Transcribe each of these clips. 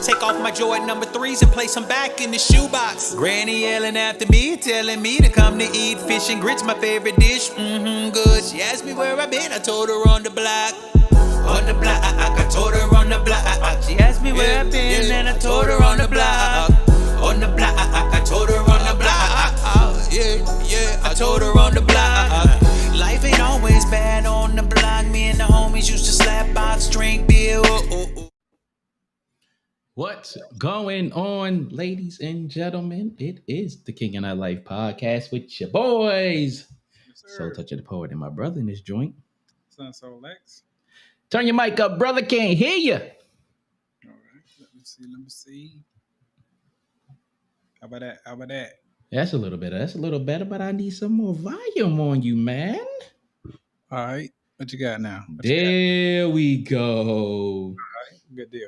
Take off my Jordan number threes and place them back in the shoebox. Granny yelling after me, telling me to come to eat fish and grits, my favorite dish. Good. She asked me where I been, I told her on the block. On the block, I told her on the block. She asked me where I been, and I told her on the block. On the block, I told her on the block. I told her on the block. Life ain't always bad on the block. Me and the homies used to slap box, drink beer. What's going on, ladies and gentlemen? It is the King and I Life podcast with your boys. Yes, Soul sir. Touch of the Poet and my brother in this joint. Son Soul X. Turn your mic up, brother. Can't hear you. All right. Let me see. How about that? That's a little better. That's a little better, but I need some more volume on you, man. All right. What you got now? There we go. All right. Good deal.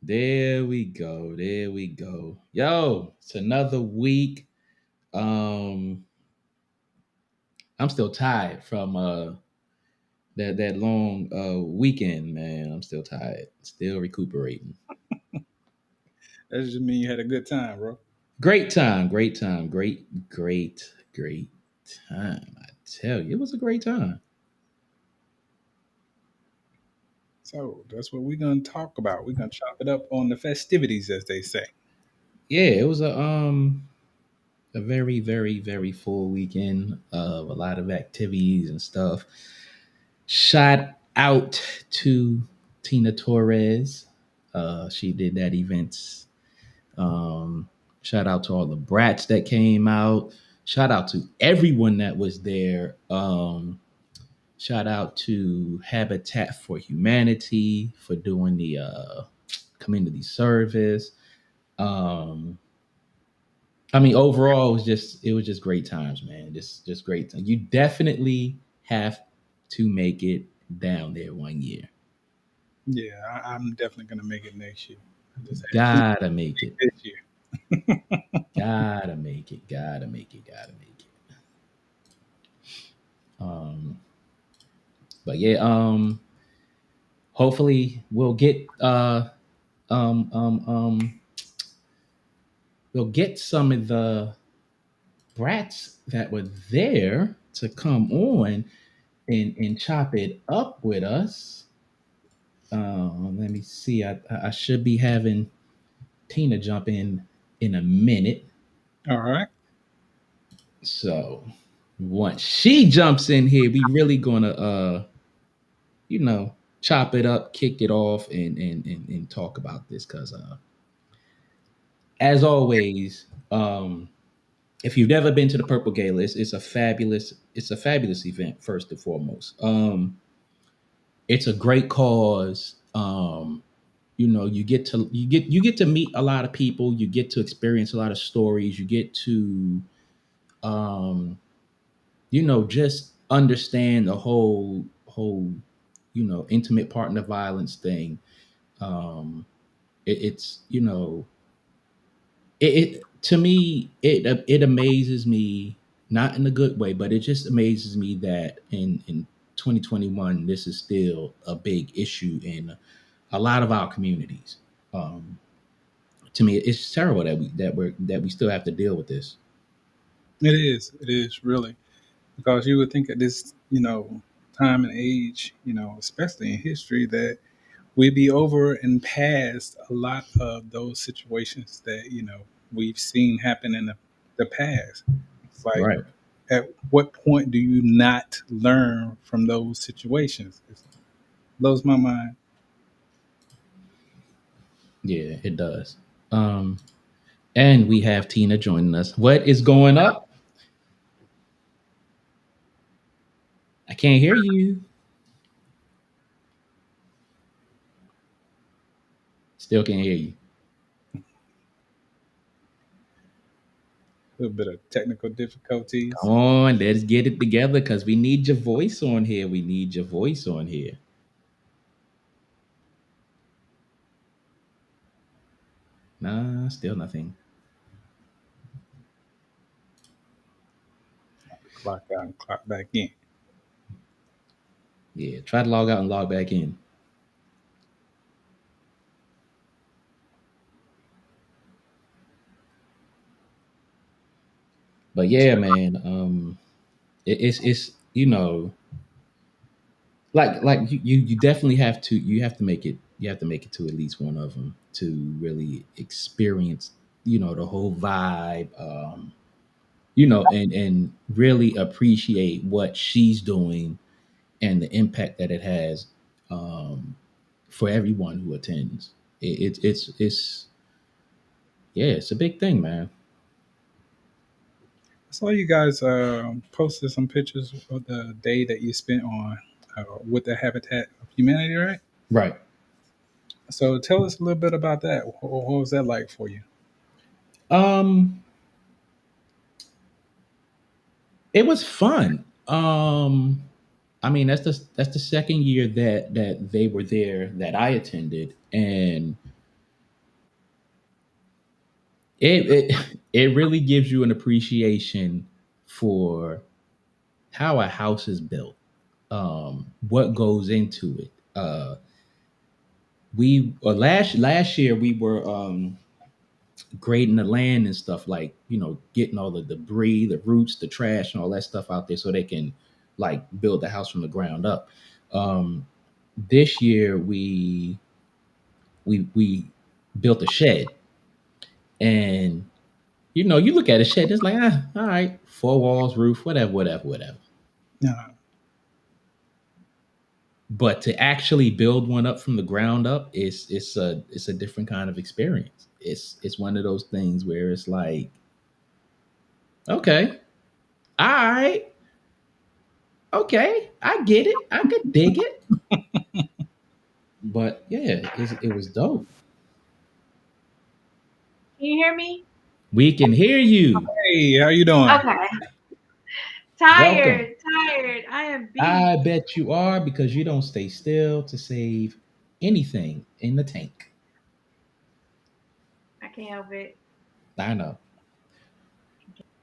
There we go. Yo, it's another week. I'm still tired from that long weekend, man. I'm still tired. Still recuperating. That just mean you had a good time, bro. Great time. Great time. I tell you, it was a great time. So that's what we're gonna talk about. We're gonna chop it up on the festivities, as they say. Yeah, it was a very, very, very full weekend of a lot of activities and stuff. Shout out to Tina Torres. She did that event. Shout out to all the brats that came out. Shout out to everyone that was there. Shout out to Habitat for Humanity for doing the community service. Overall, it was just great times, man. Just great times. You definitely have to make it down there one year. Yeah, I'm definitely gonna make it next year. I just had Gotta make it. this year. Gotta make it. But yeah, hopefully we'll get some of the brats that were there to come on and chop it up with us. Let me see. I should be having Tina jump in a minute. All right. So once she jumps in here, we really gonna chop it up, kick it off, and talk about this because as always, if you've never been to the Purple Gala, it's a fabulous event first and foremost. It's a great cause. You get to meet a lot of people, you get to experience a lot of stories, you get to just understand the whole intimate partner violence thing. It's it to me it amazes me, not in a good way, but it just amazes me that in 2021 this is still a big issue in a lot of our communities. To me, it's terrible that we still have to deal with this. It is. It is really because you would think at this, time and age, especially in history, that we'd be over and past a lot of those situations that we've seen happen in the past. It's like, Right. at what point do you not learn from those situations? It blows my mind. Yeah, it does. And we have Tina joining us. What is going up? I can't hear you. Still can't hear you. A little bit of technical difficulties. Come on, let's get it together because we need your voice on here. Nah, still nothing. Clock out and clock back in. Yeah, try to log out and log back in. But yeah, man, it's like you definitely have to make it to at least one of them to really experience the whole vibe, and really appreciate what she's doing and the impact that it has, um, for everyone who attends. It's yeah, it's a big thing, man. I saw you guys posted some pictures of the day that you spent on with the Habitat of Humanity, right? Right. So tell us a little bit about that. What was that like for you? um it was fun. I mean, that's the second year that they were there that I attended, and it really gives you an appreciation for how a house is built, what goes into it. We last year we were grading the land and stuff, like getting all the debris, the roots, the trash, and all that stuff out there so they can like build the house from the ground up. Um, this year we built a shed, and you look at a shed, it's like, all right, four walls, roof, whatever, whatever, whatever. Uh, But to actually build one up from the ground up, it's a different kind of experience. It's one of those things where it's like, okay, all right, okay, I get it, I could dig it. But yeah, it was dope. Can you hear me? We can hear you. hey, how you doing? Okay. Welcome. Tired. I am I beat. bet you are, because you don't stay still to save anything in the tank. I can't help it. I know.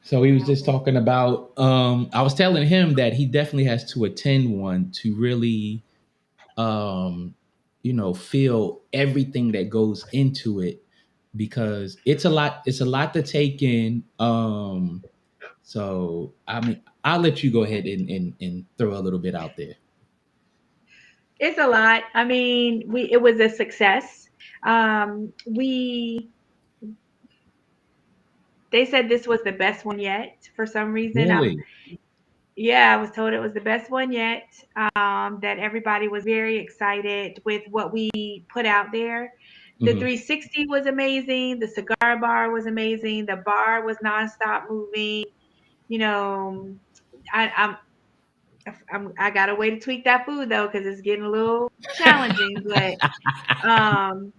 So he Can't was help just it. talking about, I was telling him that he definitely has to attend one to really, um feel everything that goes into it, because it's a lot to take in. So I mean, I'll let you go ahead and throw a little bit out there. It's a lot. I mean, we it was a success. We They said this was the best one yet for some reason. Really? Yeah, I was told it was the best one yet. That everybody was very excited with what we put out there. The Hmm. 360 was amazing. The cigar bar was amazing. The bar was nonstop moving. You know, I, I got a way to tweak that food though, because it's getting a little challenging. Um,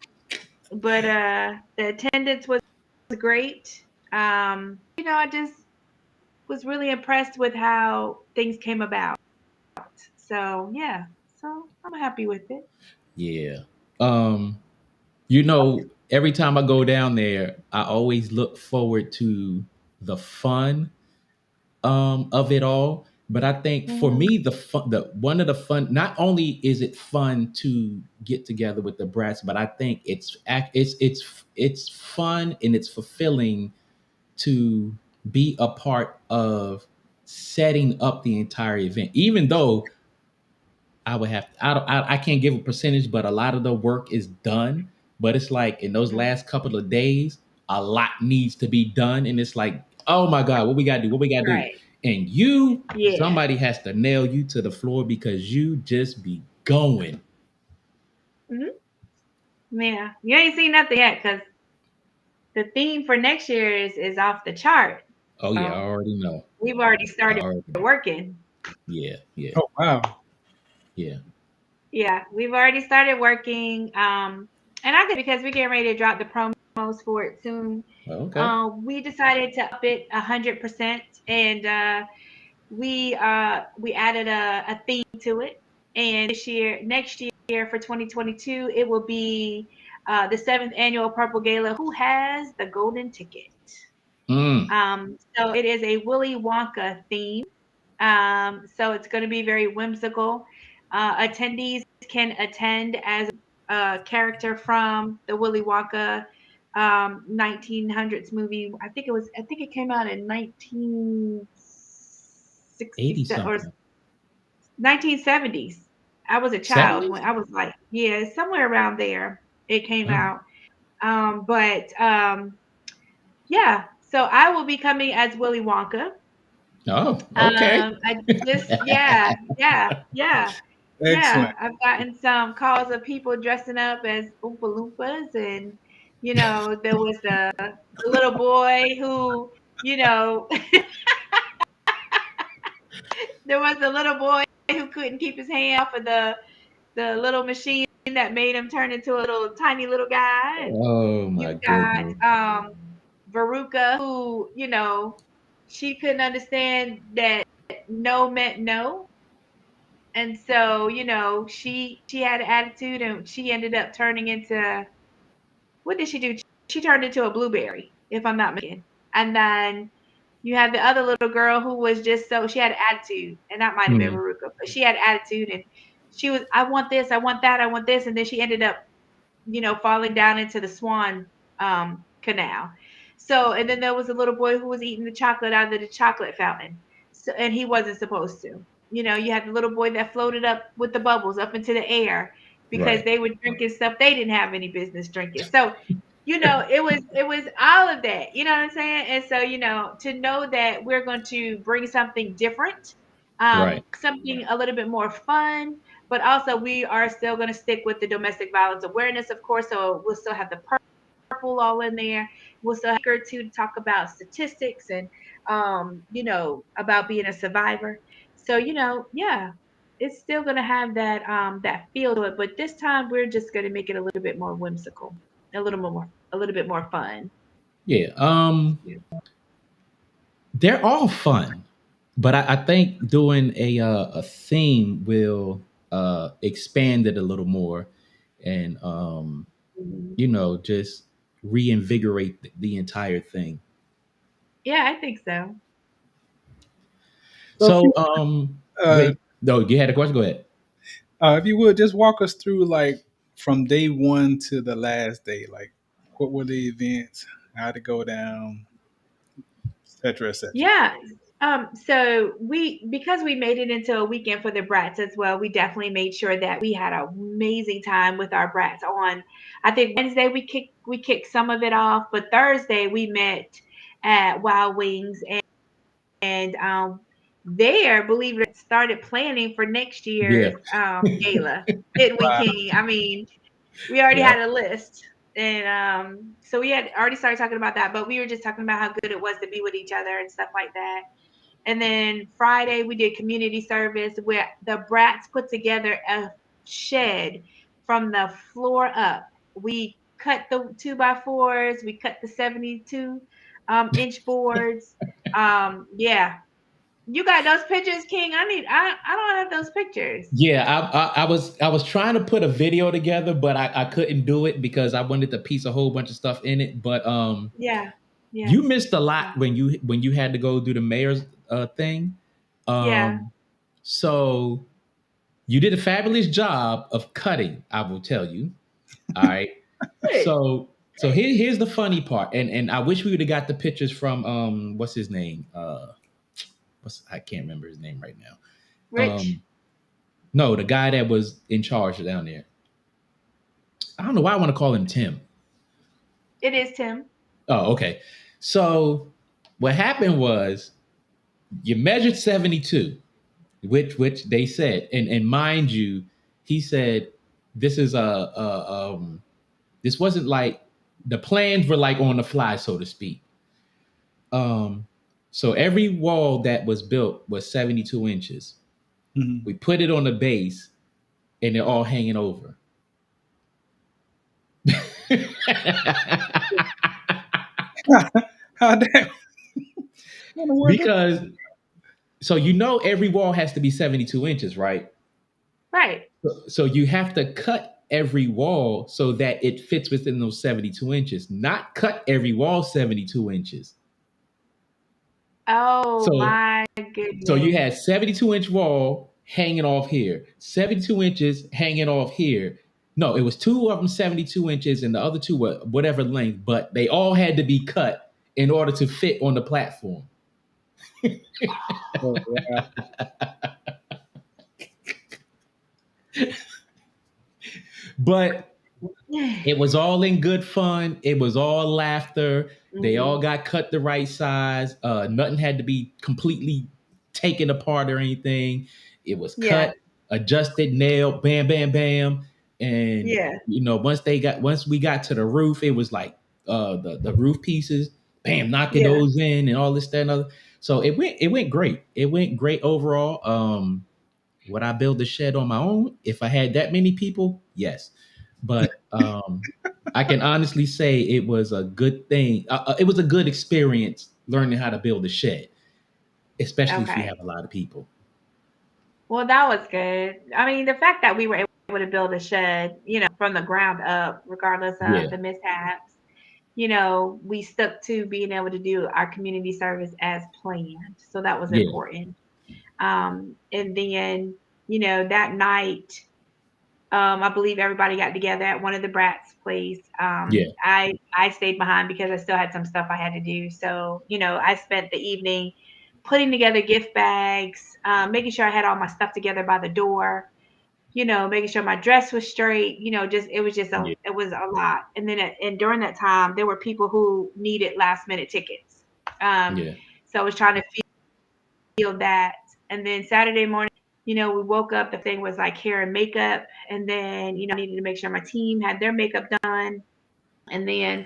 but the attendance was great. I just was really impressed with how things came about. So yeah, so I'm happy with it. Yeah. um every time I go down there, I always look forward to the fun, of it all. But I think for Mhm. me, the fun, the one of the fun, not only is it fun to get together with the brats, but I think it's fun and it's fulfilling to be a part of setting up the entire event. Even though I would have, I can't give a percentage, but a lot of the work is done. But it's like in those Mhm. last couple of days, a lot needs to be done, and it's like, oh my god, what we gotta do? What we gotta do? Right. And Yeah. somebody has to nail you to the floor because you just be going. Hmm. Yeah. You ain't seen nothing yet because the theme for next year is off the chart. Oh yeah, I So already know. we've already I started already know. working. Yeah, yeah, Oh wow. yeah. Yeah, we've already started working. And I could because we're getting ready to drop the promos for it soon. Okay. We decided to up it 100%, and we added a theme to it. And next year for 2022, it will be the seventh annual Purple Gala. Who has the golden ticket? Mm. So it is a Willy Wonka theme. So it's going to be very whimsical. Attendees can attend as a character from the Willy Wonka 1900s movie. I think it came out in 80 1960 or something. 1970s. I was a child when 70s? I was like, yeah, somewhere around there it came Oh. out. But yeah, so I will be coming as Willy Wonka. Oh, okay. I just, yeah, yeah, yeah, Excellent. yeah. I've gotten some calls of people dressing up as Oompa Loompas, and there was the little boy who, you know, there was a little boy who couldn't keep his hand off of the little machine that made him turn into a little tiny little guy, and Oh my you've got goodness. Veruca who, she couldn't understand that no meant no. And so, she had an attitude and she ended up turning into, what did she do? She turned into a blueberry, if I'm not mistaken. And then you have the other little girl who was just so, she had attitude, and that might have been Mhm. Veruca, but she had attitude, and she was, I want this, I want that, I want this. And then she ended up, falling down into the Swan canal. So, and then there was a little boy who was eating the chocolate out of the chocolate fountain. So, and he wasn't supposed to. You had the little boy that floated up with the bubbles up into the air because Right. they were drinking stuff they didn't have any business drinking. So, it was all of that. You know what I'm saying? And so, to know that we're going to bring something different, Right. something a little bit more fun, but also we are still going to stick with the domestic violence awareness, of course. So we'll still have the purple all in there. We'll still have her to talk about statistics and, about being a survivor. So, yeah, it's still going to have that feel to it, but this time we're just going to make it a little bit more whimsical, a little bit more fun. Yeah. They're all fun, but I think doing a theme will expand it a little more, and Mhm. just reinvigorate the entire thing. Yeah, I think so. So if So you uh, wait, no, you had a question. Go ahead. if you would just walk us through like from day one to the last day, like what were the events, how to go down, etc., etc. Yeah. So because we made it into a weekend for the brats as well, we definitely made sure that we had an amazing time with our brats on. I think Wednesday we kicked some of it off, but Thursday we met at Wild Wings, and there, believe it, started planning for next Yeah. year's gala. Didn't we, Wow. King? I mean, we already Yeah. had a list. And so we had already started talking about that, but we were just talking about how good it was to be with each other and stuff like that. And then Friday we did community service where the brats put together a shed from the floor up. We cut the 2x4s, we cut the 72 inch boards. Yeah. You got those pictures, King? I don't have those pictures. Yeah, I was trying to put a video together, but I couldn't do it because I wanted to piece a whole bunch of stuff in it. But Yeah. you Yes. missed a lot Yeah. when you had to go do the mayor's thing. Yeah. So you did a fabulous job of cutting, I will tell you. All right. Good. So here's the funny part, and I wish we would have got the pictures from what's his name? I can't remember his name right now. Rich. Um, no, the guy that was in charge down there. I don't know why I want to call him Tim. It is Tim. Oh, okay. So what happened was you measured 72, which they said, and mind you, he said this is this wasn't like the plans were like on the fly, so to speak. Um, so every wall that was built was 72 inches. Mhm. We put it on the base, and they're all hanging over. How that? What in the world did Because every wall has to be 72 inches, right? Right. So you have to cut every wall so that it fits within those 72 inches, not cut every wall 72 inches. Oh So my so you goodness. had 72-inch wall hanging off here, 72 inches hanging off here. No, it was two of them 72 inches, and the other two were whatever length, but they all had to be cut in order to fit on the platform. Oh, wow. But it was all in good fun. It was all laughter. They all Mhm. got cut the right size. Nothing had to be completely taken apart or anything. It was Yeah. cut, adjusted, nailed, bam, bam, bam. And Yeah. once we got to the roof, it was like the roof pieces, bam, knocking Yeah. those in and all this, that, and other. So it went great. It went great overall. Would I build a shed on my own if I had that many people? Yes. But I can honestly say it was a good thing. It was a good experience learning how to build a shed, especially if you Okay. have a lot of people. Well, that was good. I mean, the fact that we were able to build a shed, from the ground up, regardless of Yeah, the mishaps, we stuck to being able to do our community service as planned. So that was yeah, important. And then, that night, I believe everybody got together at one of the brats' place. yeah, I stayed behind because I still had some stuff I had to do. So, I spent the evening putting together gift bags, making sure I had all my stuff together by the door, making sure my dress was straight, just yeah, it was a lot. And then and during that time, there were people who needed last minute tickets. Um, yeah, so I was trying to feel that. And then Saturday morning, we woke up, the thing was like hair and makeup. And then, I needed to make sure my team had their makeup done. And then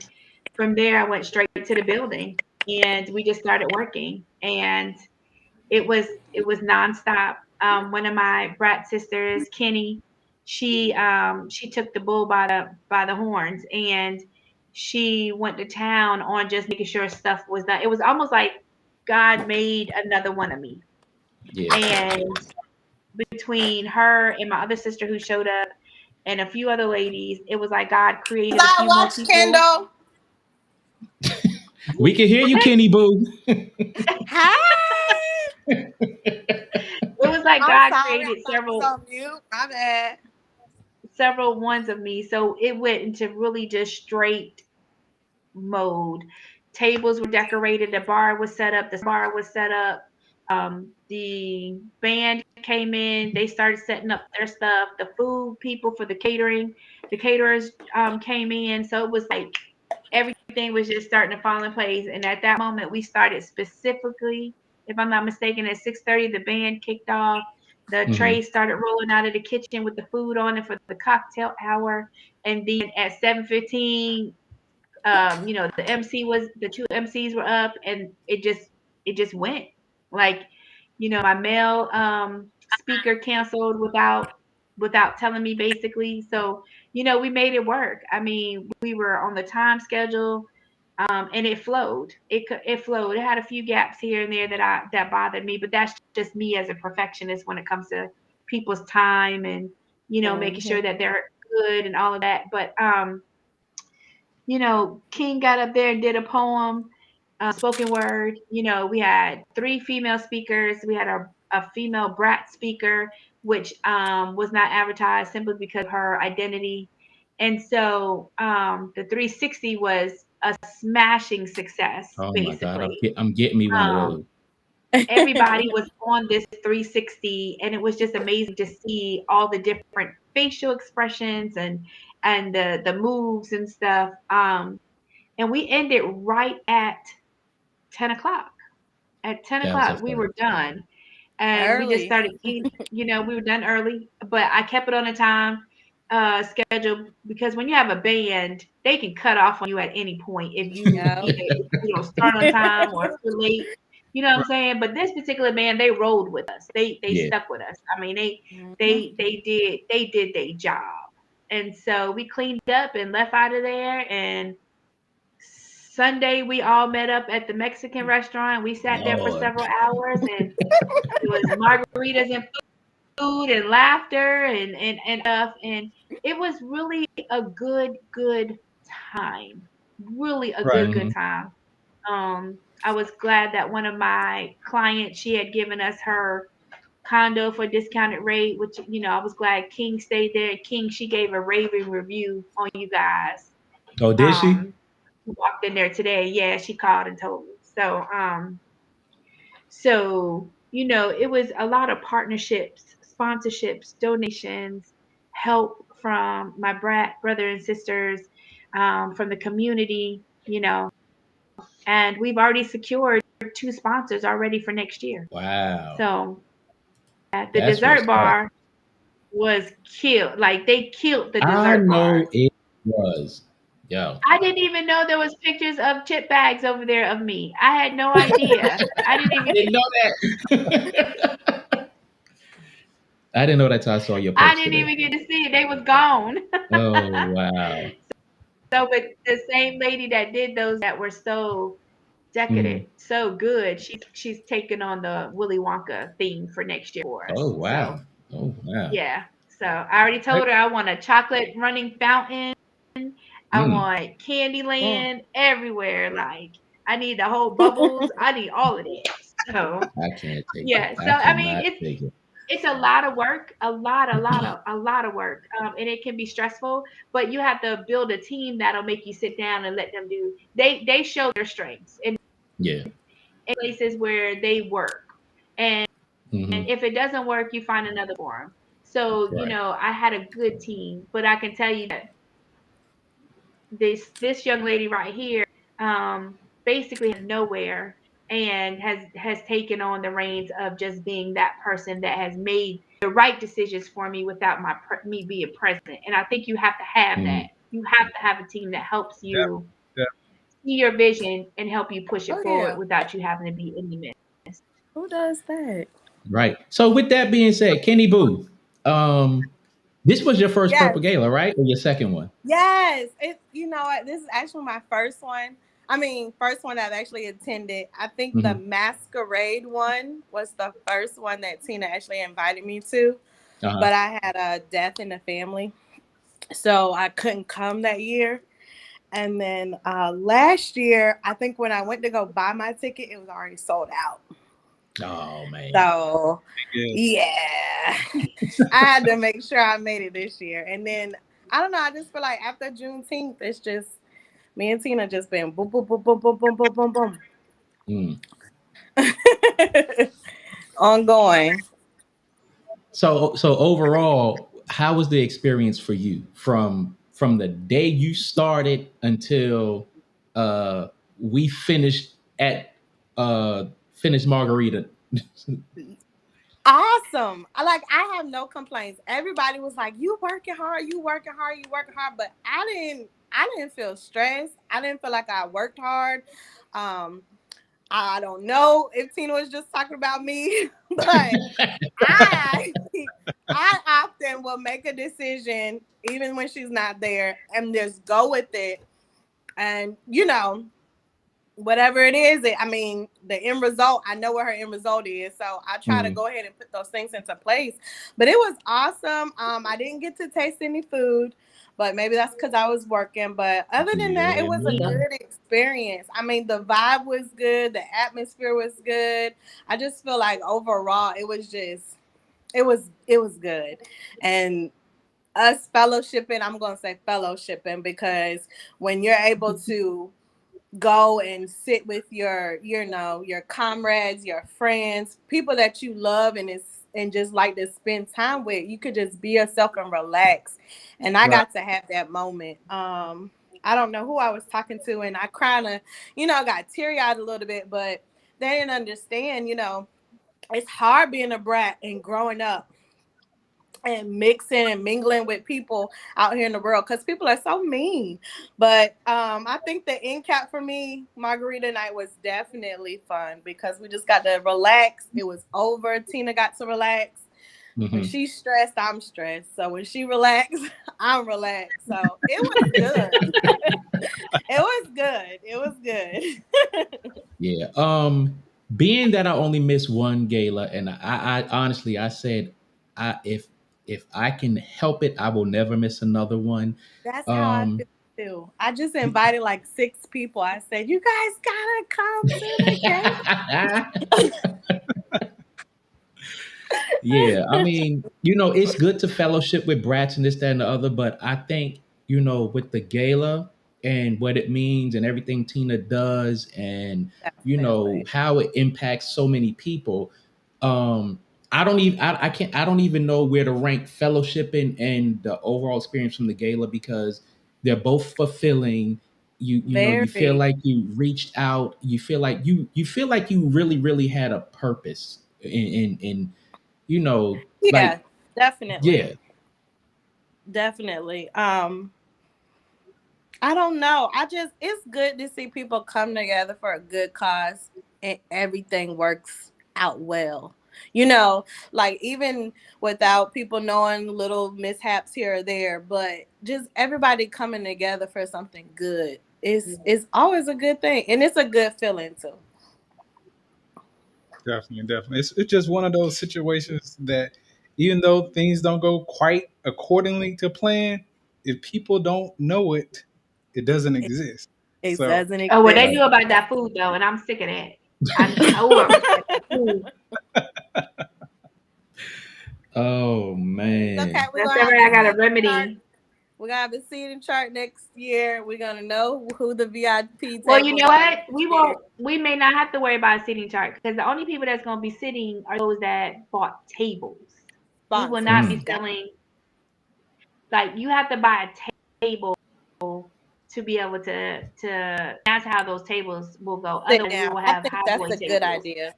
from there, I went straight to the building and we just started working. And it was nonstop. One of my brat sisters, Kenny, she took the bull by the horns and she went to town on just making sure stuff was done. It was almost like God made another one of me. yeah. And between her and my other sister who showed up and a few other ladies, it was like God created a I few more watched people. Kendall. We can hear you, Kenny Boo. Hey, It was like I'm God sorry. I created thought I was on mute. My bad. several ones of me. So it went into really just straight mode. Tables were decorated, the bar was set up, the bar was set up. The band came in, they started setting up their stuff. The food people for the caterers came in. So it was like everything was just starting to fall in place. And at that moment, we started specifically, if I'm not mistaken, at 6:30, the band kicked off. The Hmm. trays started rolling out of the kitchen with the food on it for the cocktail hour. And then at 7:15, the two MCs were up, and it just went like, my male speaker canceled without telling me basically. So, we made it work. I mean, we were on the time schedule, and it flowed. It flowed. It had a few gaps here and there that bothered me, but that's just me as a perfectionist when it comes to people's time and making Hmm. sure that they're good and all of that. But King got up there and did a poem, spoken word. We had three female speakers. We had a female brat speaker, which was not advertised simply because of her identity. And so the 360 was a smashing success, Oh my God, basically. I'm getting me one of Um, those. Everybody was on this 360, and it was just amazing to see all the different facial expressions and the moves and stuff. And we ended right at 10 o'clock. At 10 That was a o'clock, we fun. were done. And we just Early. started eating, we were done early, but I kept it on a time schedule because when you have a band, they can cut off on you at any point if you Yep. either start on time or if you're late. You know what I'm saying? But this particular band, they rolled with us. They Yeah, stuck with us. I mean, they Hmm. they they did they did their job. And so we cleaned up and left out of there. And Sunday, we all met up at the Mexican restaurant. We sat there for Lord. several hours, and it was margaritas and food and laughter and stuff. And it was really a good time. Really a Right. good Hmm. time. I was glad that one of my clients, she had given us her condo for a discounted rate, which I was glad King stayed there. King, she gave a raving review on you guys. Oh, did she? Um, Walked in there today. Yeah, she called and told me. So it was a lot of partnerships, sponsorships, donations, help from my brother and sisters, from the community, and we've already secured two sponsors already for next year. Wow. So the That's what's dessert up. bar was killed. Like they killed the I dessert bar. know it was. Yo. I didn't even know there was pictures of chip bags over there of me. I had no idea. I didn't even Didn't know that. I didn't know that till I saw your I post didn't today. even get to see it. They was gone. Oh wow. So, but the same lady that did those that were so decadent, Mhm. so good, she's taking on the Willy Wonka theme for next year for Oh us. wow. So Oh wow. yeah. So I already Hey, told her I want a chocolate running fountain. I Mm, want Mm. Candyland everywhere. Like I need the whole bubbles. I need all of it. So I can't take it. yeah. So I I mean, cannot it's take it. it's a lot of work, a lot of work, and it can be stressful. But you have to build a team that'll make you sit down and let them do. They show their strengths in Yeah. places where they work, and Hmm. if it doesn't work, you find another forum. So Right. I had a good team, but I can tell you that this young lady right here, basically nowhere, and has taken on the reins of just being that person that has made the right decisions for me without me being present. And I think you have to have that. Hmm. You have to have a team that helps yeah, you yeah. see your vision and help you push it Oh forward yeah. without you having to be in the midst. Who does that? Right. So with that being said, Kenny Boo, this was your first Yes. Purple Gala, right? Or your second one? Yes. It you know what? This is actually my first one. I mean, first one I've actually attended. I think the Hmm. masquerade one was the first one that Tina actually invited me to. Uh-huh. But I had a death in the family. So I couldn't come that year. And then last year, I think when I went to go buy my ticket, it was already sold out. Oh man. So Yeah. yeah, I had to make sure I made it this year. And then I don't know. I just feel like after Juneteenth, it's just me and Tina just been boom, boom, boom, boom, boom, boom, boom, boom, boom, Mm. ongoing. So overall, how was the experience for you from the day you started until uh we finished at finished Margarita? Awesome. I have no complaints. Everybody was like, "You working hard, you working hard, you working hard," but I didn't feel stressed. I didn't feel like I worked hard. Um, I don't know if Tina was just talking about me, but I I often will make a decision even when she's not there and just go with it. And whatever it is, I mean, the end result, I know what her end result is. So I try to Mm. go ahead and put those things into place. But it was awesome. I didn't get to taste any food, but maybe that's because I was working. But other than that, it Yeah, was a man. good experience. I mean, the vibe was good, the atmosphere was good. I just feel like overall it was good. And us fellowshipping, I'm gonna say fellowshipping because when you're able to go and sit with your comrades, your friends, people that you love and just like to spend time with, you could just be yourself and relax. And I Right. got to have that moment. I don't know who I was talking to, and I kind of got teary-eyed a little bit, but they didn't understand. It's hard being a brat and growing up and mixing and mingling with people out here in the world because people are so mean. But I think the end cap for me, Margarita night, was definitely fun because we just got to relax. It was over. Tina got to relax. When Hmm. she's stressed, I'm stressed. So when she relaxed, I'm relaxed. So it was good. It was good. It was good. Yeah. Being that I only missed one gala, and I honestly I said, if I can help it, I will never miss another one. That's how I Um, feel too. I just invited like 6 people. I said, "You guys gotta come to the game." Yeah, I mean, it's good to fellowship with brats and this, that, and the other, but I think, with the gala and what it means and everything Tina does and, Definitely. how it impacts so many people, um, I can't, I don't even know where to rank fellowship and the overall experience from the gala because they're both fulfilling. You feel Very. like you reached out. You feel like you really, really had a purpose in Yeah, like, definitely. yeah. Definitely. I don't know. It's good to see people come together for a good cause and everything works out well. You know, like even without people knowing little mishaps here or there, but just everybody coming together for something good is always a good thing. And it's a good feeling too. Definitely, definitely. It's just one of those situations that even though things don't go quite accordingly to plan, if people don't know it, it doesn't It, exist. it So doesn't Oh, well, they Right. knew exist. about that food though, and I'm sick of that. I'm sick of that food. Oh Okay, man. we're That's gonna ever have I a got a seating chart. remedy. We're gonna have a seating chart next year. We're gonna know who the VIP Well, you tables know are what? next We year. won't. We may not have to worry about a seating chart because the only people that's going to be sitting are those that bought tables. We will not Sponsors. be Mm, Yeah. selling. Like you have to buy a table to be able to. That's how those tables will go. Sit Otherwise, we down. will I have think high that's boy a good tables. idea.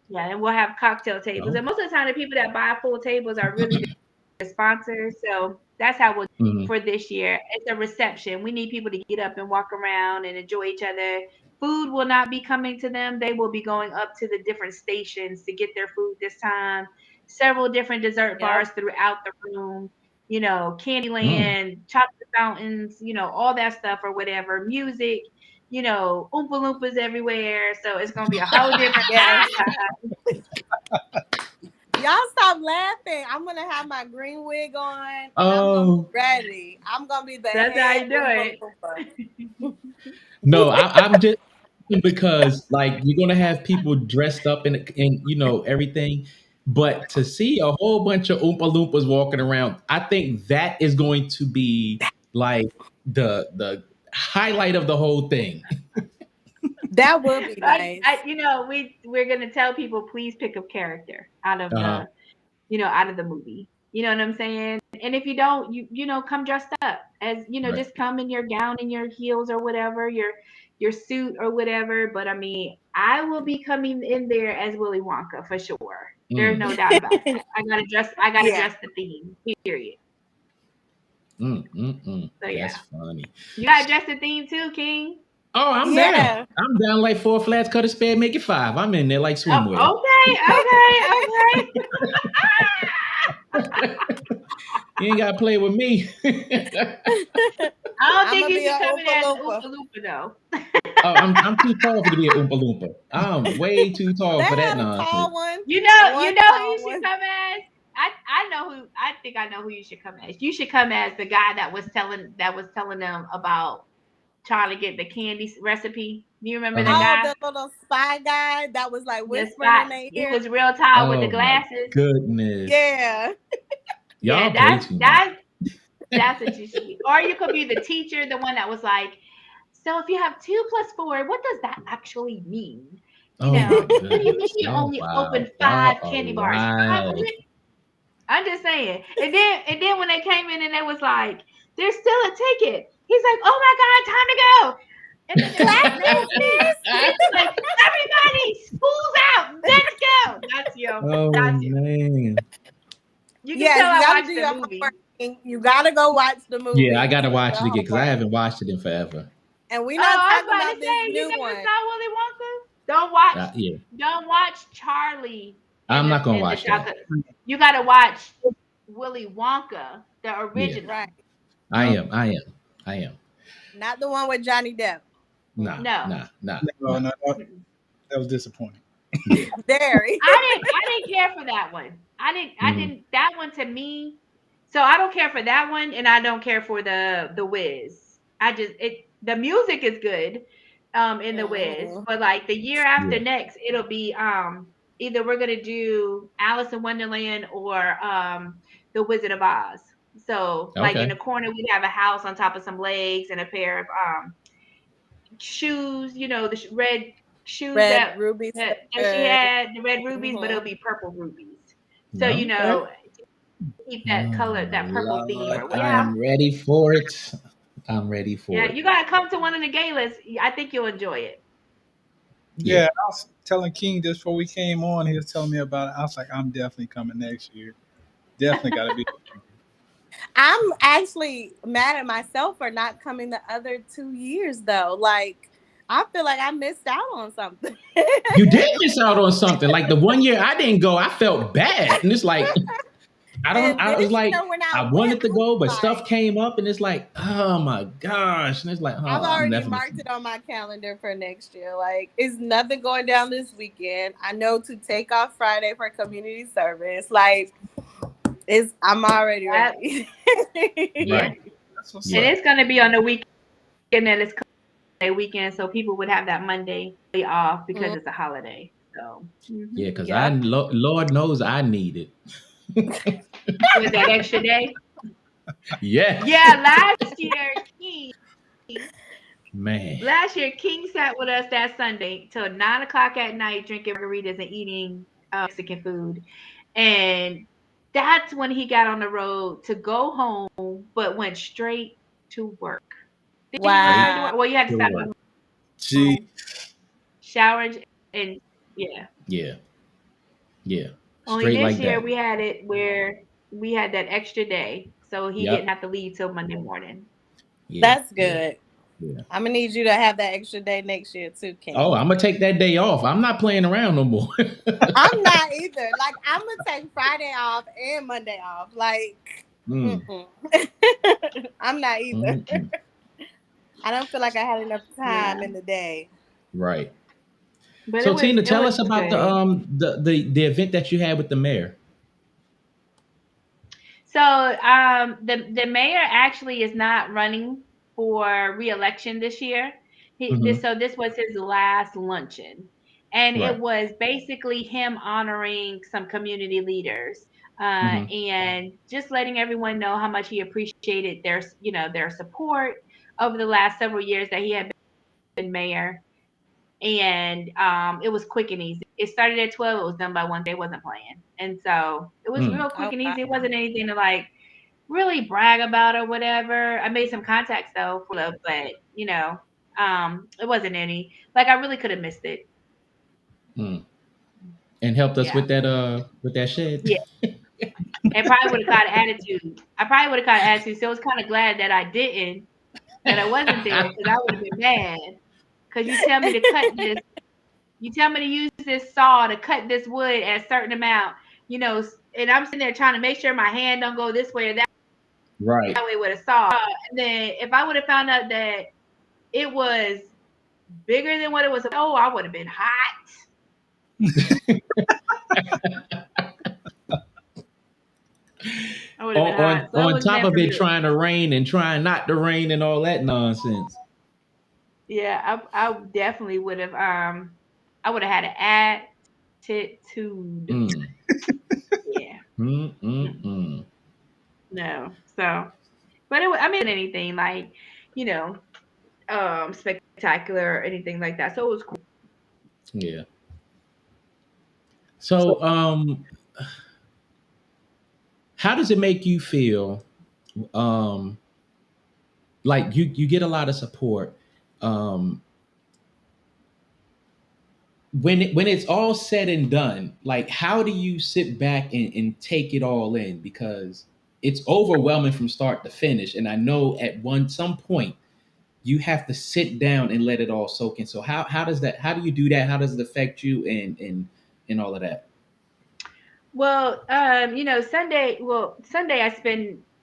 Yeah, and we'll have cocktail tables. oh. And most of the time, the people that buy full tables are really the sponsors. So that's how we'll Mhm. for this year. It's a reception. We need people to get up and walk around and enjoy each other. Food will not be coming to them. They will be going up to the different stations to get their food this time. Several different dessert Yep. bars throughout the room. Mm. Candyland, chocolate fountains, all that stuff or whatever. Music, Oompa Loompas everywhere. So it's gonna be a whole different kind Yes. of time. Y'all stop laughing. I'm gonna have my green wig on and I'm gonna be Oh ready. I'm gonna be the That's how head you do Oompa it. Loompa. no, I'm just because like you're gonna have people dressed up in everything, but to see a whole bunch of Oompa Loompas walking around, I think that is going to be like the highlight of the whole thing. That would be nice. We're gonna tell people please pick a character Uh-huh. out of the movie. You know what I'm saying? And if you don't, come dressed up as Right. just come in your gown and your heels or whatever, your suit or whatever. But I mean, I will be coming in there as Willy Wonka for sure. There's Mm, no doubt about that. I gotta dress. I gotta Yeah. dress the theme. Period. mm. So That's yeah, funny. you gotta dress the theme too, King. Oh, I'm down. Yeah. I'm down like four flats, cut a spade, make it five. I'm in there like swimwear. Oh, okay, okay, okay. You ain't gotta play with me. I don't I'm think gonna you be should a come in Oompa as an Loompa. Oompa Loompa though. Oh, I'm too tall for to be an Oompa Loompa. I'm way too They tall for that had a nonsense. tall one. You One know who you tall should one. come as. I know who. I think I know who you should come as. You should come as the guy that was telling them about trying to get the candy recipe. Do you remember the Uh-huh. Oh, guy? the little spy guy that was like The whispering spot. in their He ear. was real tall with the Oh my glasses. goodness. Yeah. Yeah, Y'all play too much. that's what you should be. Or you could be the teacher, the one that was like, so if you have 2 plus 4, what does that actually mean? Oh my What do you mean goodness. you Y'all only opened wow. five Y'all are candy bars? 500? wild. I'm just saying. And then when they came in and they was like, there's still a ticket. He's like, oh my God, time to go. And Classmate, it's like, everybody, school's out. Let's go. That's you. Oh That's you. man. You can yes, tell you I got to watched do the your homework. movie. King. You got to go watch the Yeah, I movie gotta to do watch it your again because I homework. haven't watched it in forever. And we're Oh, not I was talking about to about this say, you new never one. saw Willy Wonka? Don't watch. Yeah. Don't watch Charlie I'm not gonna in the watch that. chocolate. You got to watch Willy Wonka, the Yeah. Right. original. I no, am. I am. I am. Not the one with Johnny Depp. Nah, No, nah, nah, no, nah. no, that was disappointing. Yeah. Very. I didn't care for that one. I Mhm. didn't that one to me. So I don't care for that one, and I don't care for the Wiz. The music is good, in the Wiz, Mhm. but like the year after Yeah. next, either we're gonna do Alice in Wonderland or the Wizard of Oz. So like in Okay. the corner we have a house on top of some legs and a pair of shoes, the red shoes Red that ruby that she slippers. had, the red rubies, but Hmm. it'll be purple rubies. So Okay. keep that Oh color, that purple theme. Lord, Or I yeah, am ready for it. I'm ready yeah, for it. you gotta come to one of the galas. I think you'll enjoy it. Yeah. Yeah, I was telling King just before we came on, he was telling me about it. I was like, I'm definitely coming next year. Definitely got to be. I'm actually mad at myself for not coming the other 2 years though. Like I feel like I missed out on something. You did miss out on something. Like the one year I didn't go, I felt bad. And it's like, And I was this like, year when I I went, wanted to I was go, but stuff like, came up and it's like, oh my gosh. And it's like, oh, I've I'm already never marked missing. it on my calendar for next year. Like, it's nothing going down this weekend. I know to take off Friday for community service. Like, I'm already Yep, ready. yeah, Right. That's what's and Yeah. up. it's gonna be on the weekend, and it's a weekend, so people would have that Monday off because Mm, it's a holiday. So Yeah. Cause yep. Lord knows I need it. with that extra day, Yes. yeah. Man. Last year King sat with us that Sunday till 9 o'clock at night, drinking margaritas and eating Mexican food, and that's when he got on the road to go home, but went straight to work. Didn't even go straight to Wow. work. Well, you had to Still stop work. at Gee, home, shower, and yeah. Yeah. Yeah. Only Straight this like year that. we had it where we had that extra day, so he didn't Yep. have to leave till Monday morning. Yeah. That's Yeah. good. Yeah. I'm gonna need you to have that extra day next year too, Oh, King. I'm gonna take that day off. I'm not playing around no more. I'm not either. Like I'm gonna take Friday off and Monday off. Like, Mm, mm-mm. I'm not either. mm, mm. I don't feel like I had enough Yeah, time in the day. Right. but So Tina, it tell was us about good. the event that you had with the mayor. So the mayor actually is not running for reelection this year. Hmm. This was his last luncheon, and it Right. was basically him honoring some community leaders Hmm. and just letting everyone know how much he appreciated their support over the last several years that he had been mayor. And it was quick and easy. It started at 12. It was done by 1. They wasn't playing, and so it was Mm, real quick Oh and easy. It wow. wasn't anything to like really brag about or whatever. I made some contacts though, but it wasn't any. Like I really could have missed it. mm. And helped us Yeah, with that shed. yeah. And probably would have caught an attitude. I probably would have caught an attitude. So I was kind of glad that I didn't, that I wasn't there, because I would have been mad. Because you tell me to use this saw to cut this wood at a certain amount, and I'm sitting there trying to make sure my hand don't go this way or that Right. way with a saw. And then if I would have found out that it was bigger than what it was, oh, I would have been hot. I would have been hot. So it On was top meant of for me it to. trying to rain and trying not to rain and all that nonsense. Yeah, I definitely would have. I would have had an attitude. Mm, Yeah. mm, mm, Mm, mm. no. So, but I mean, anything like, you know, spectacular or anything like that. So it was cool. Yeah. so So how does it make you feel? Um, like you get a lot of support. Um, when it's all said and done, like how do you sit back and take it all in? Because it's overwhelming from start to finish. And I know at some point you have to sit down and let it all soak in. So how do you do that? How does it affect you and all of that? Well, Sunday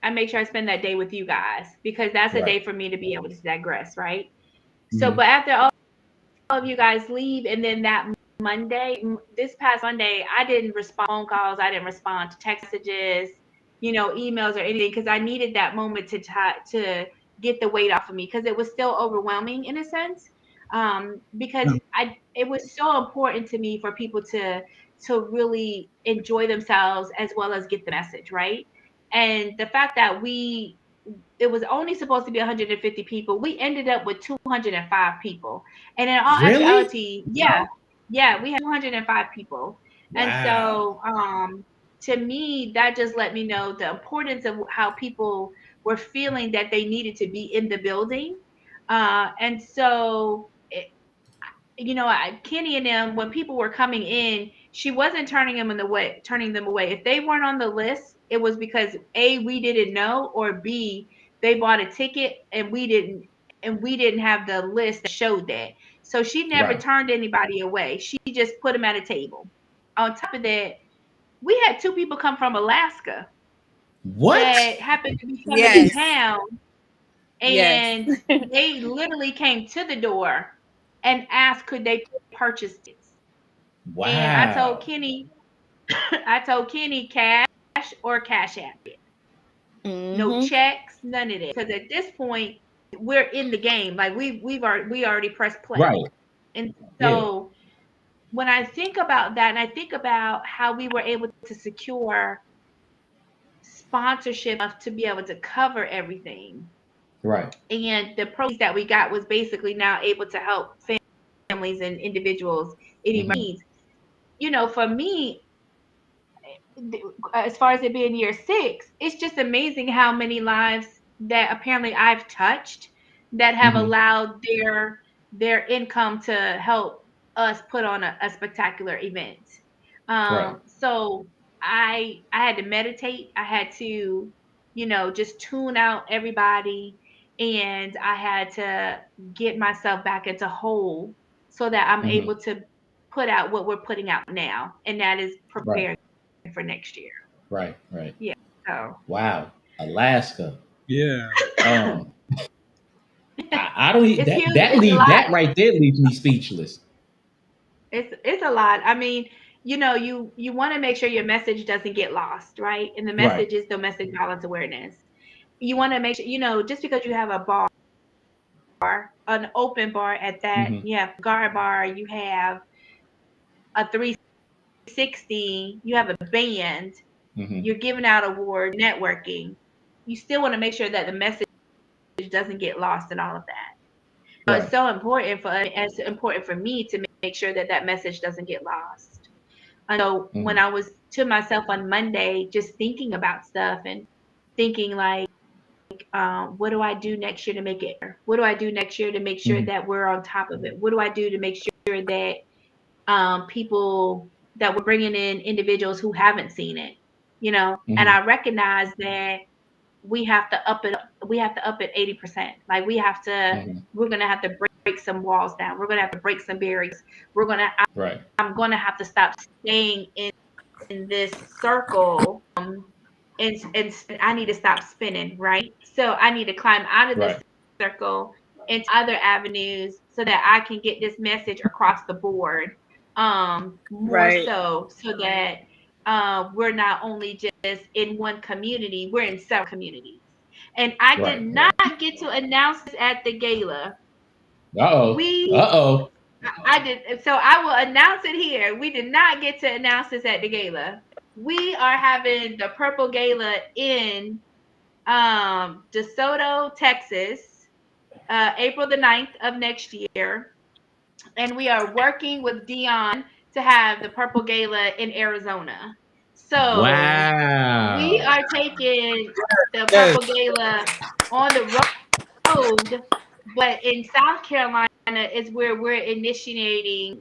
I make sure I spend that day with you guys because that's a Right. day for me to be able to digress, right? So, Hmm. but after all of you guys leave, and then that this past Monday, I didn't respond to phone calls, I didn't respond to text messages, emails or anything because I needed that moment to get the weight off of me because it was still overwhelming in a sense. Because mm, it was so important to me for people to to really enjoy themselves as well as get the message, right? And the fact that it was only supposed to be 150 people. We ended up with 205 people. And in all Really? actuality, yeah, we had 205 people. And Wow. so to me, that just let me know the importance of how people were feeling that they needed to be in the building. And so Kenny and them, when people were coming in, she wasn't turning them away. If they weren't on the list, it was because A, we didn't know, or B, they bought a ticket and we didn't have the list that showed that. So she never Right. turned anybody away. She just put them at a table. On top of that, we had two people come from Alaska What? that happened to be coming in Yes. town, Yes. and they literally came to the door and asked could they purchase tickets. And Wow. I told Kenny cash or cash app it. No Mm-hmm. checks, none of that. Because at this point, we're in the game. Like we already pressed play. Right. And Yeah. so when I think about that and I think about how we were able to secure sponsorship enough to be able to cover everything. Right. And the proceeds that we got was basically now able to help families and individuals in Hmm. emergencies. For me, as far as it being year 6, it's just amazing how many lives that apparently I've touched that have Hmm. allowed their income to help us put on a spectacular event. Right. So I had to meditate. I had to, just tune out everybody, and I had to get myself back into whole so that I'm Hmm. able to put out what we're putting out now, and that is Right. preparing for next year. Right. Right. Yeah. So Wow. Alaska. Yeah. Um, I don't it's that huge. that It's a leave lot. that right there leaves me speechless. It's a lot. I mean, you want to make sure your message doesn't get lost, right? And the Right. message is domestic violence awareness. You want to make sure, just because you have a bar, an open bar at that, Hmm. you have cigar bar, you have a 360, you have a band, Hmm. you're giving out awards, networking. You still want to make sure that the message doesn't get lost in all of that. So it's Right. so important for as important for me to make sure that that message doesn't get lost. And so when Hmm. I was to myself on Monday, just thinking about stuff and thinking like, what do I do next year to make it? What do I do next year to make sure Hmm. that we're on top of it? What do I do to make sure that people that we're bringing in individuals who haven't seen it, And Hmm. I recognize that we have to up it. We have to up it 80%. Like Hmm. we're gonna have to break some walls down. We're gonna have to break some barriers. We're gonna. Right. I'm gonna have to stop staying in this circle. And I need to stop spinning. Right. So I need to climb out of this Right. circle into other avenues so that I can get this message across the board. More Right. so that we're not only just in one community, we're in several communities. And I did Right. not Right. get to announce this at the gala. Uh-oh. We, Uh-oh. I did, so I will announce it here. We did not get to announce this at the gala. We are having the Purple Gala in DeSoto, Texas, April the 9th of next year. And we are working with Dion to have the Purple Gala in Arizona. So we Wow. are taking the Yes. Purple Gala on the road, but in South Carolina is where we're initiating,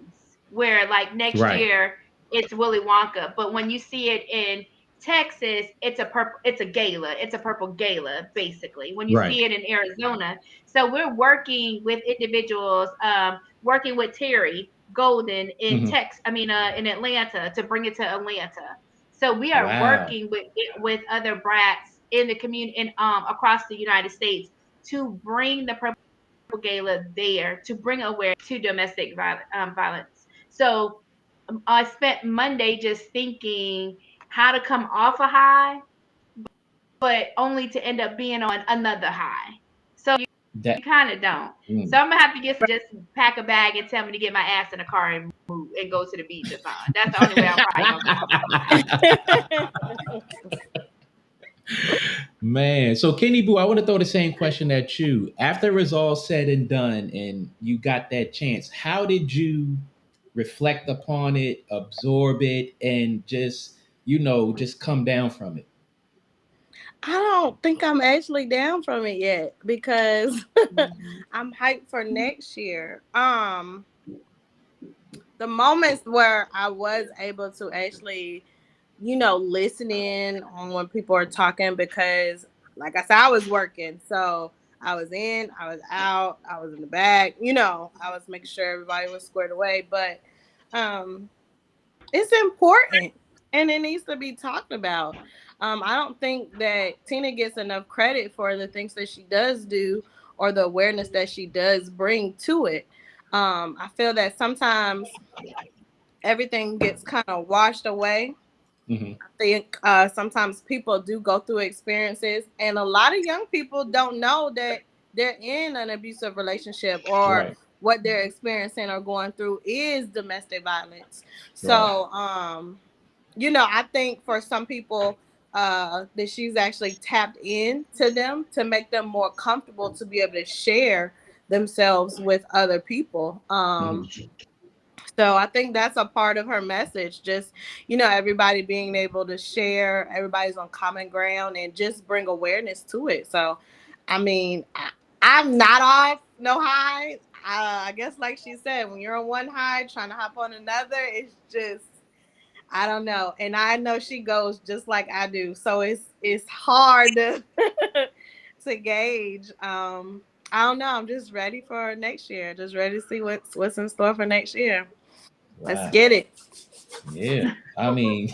where like next Right. year it's Willy Wonka, but when you see it in Texas, it's a gala, it's a purple gala basically. When you Right. see it in Arizona, so we're working with individuals, working with Terry Golden in Hmm. in Atlanta to bring it to Atlanta. So we are Wow. working with other brats in the community and across the United States to bring the Purple Gala there to bring awareness to domestic violence. So I spent Monday just thinking how to come off a high, but only to end up being on another high. So you That. kind of don't. So Mm. I'm gonna have to just pack a bag and tell me to get my ass in a car and and go to the beach or something. That's the only way I'm probably gonna go. Man, so Kenny Boo, I want to throw the same question at you. After it was all said and done and you got that chance, how did you reflect upon it, absorb it, and just, just come down from it? I don't think I'm actually down from it yet because Mhm. I'm hyped for next year. The moments where I was able to actually, listen in on when people are talking because, like I said, I was working. So I was in, I was out, I was in the back, I was making sure everybody was squared away. But um, it's important and it needs to be talked about. I don't think that Tina gets enough credit for the things that she does do or the awareness that she does bring to it. I feel that sometimes everything gets kind of washed away. Hmm. I think sometimes people do go through experiences, and a lot of young people don't know that they're in an abusive relationship or Right, what they're experiencing or going through is domestic violence. right. So, I think for some people, that she's actually tapped into them to make them more comfortable to be able to share themselves with other people. Hmm. So I think that's a part of her message. Just, everybody being able to share, everybody's on common ground and just bring awareness to it. So, I mean, I'm not off no high. I guess, like she said, when you're on one high trying to hop on another, it's just, I don't know. And I know she goes just like I do. So it's hard to, to gauge. I don't know. I'm just ready for next year. Just ready to see what's in store for next year. Let's Wow. get it. Yeah. I mean,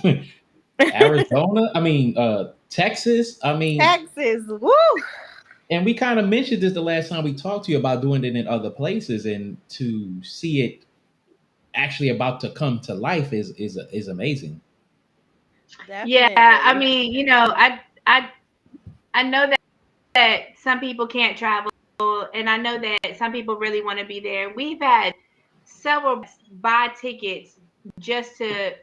Arizona, Texas, Texas. Woo! and we kind of mentioned this the last time we talked to you about doing it in other places, and to see it actually about to come to life is amazing. Yeah, I Definitely. mean, I I know that some people can't travel, and I know that some people really want to be there. We've had several buy tickets just to,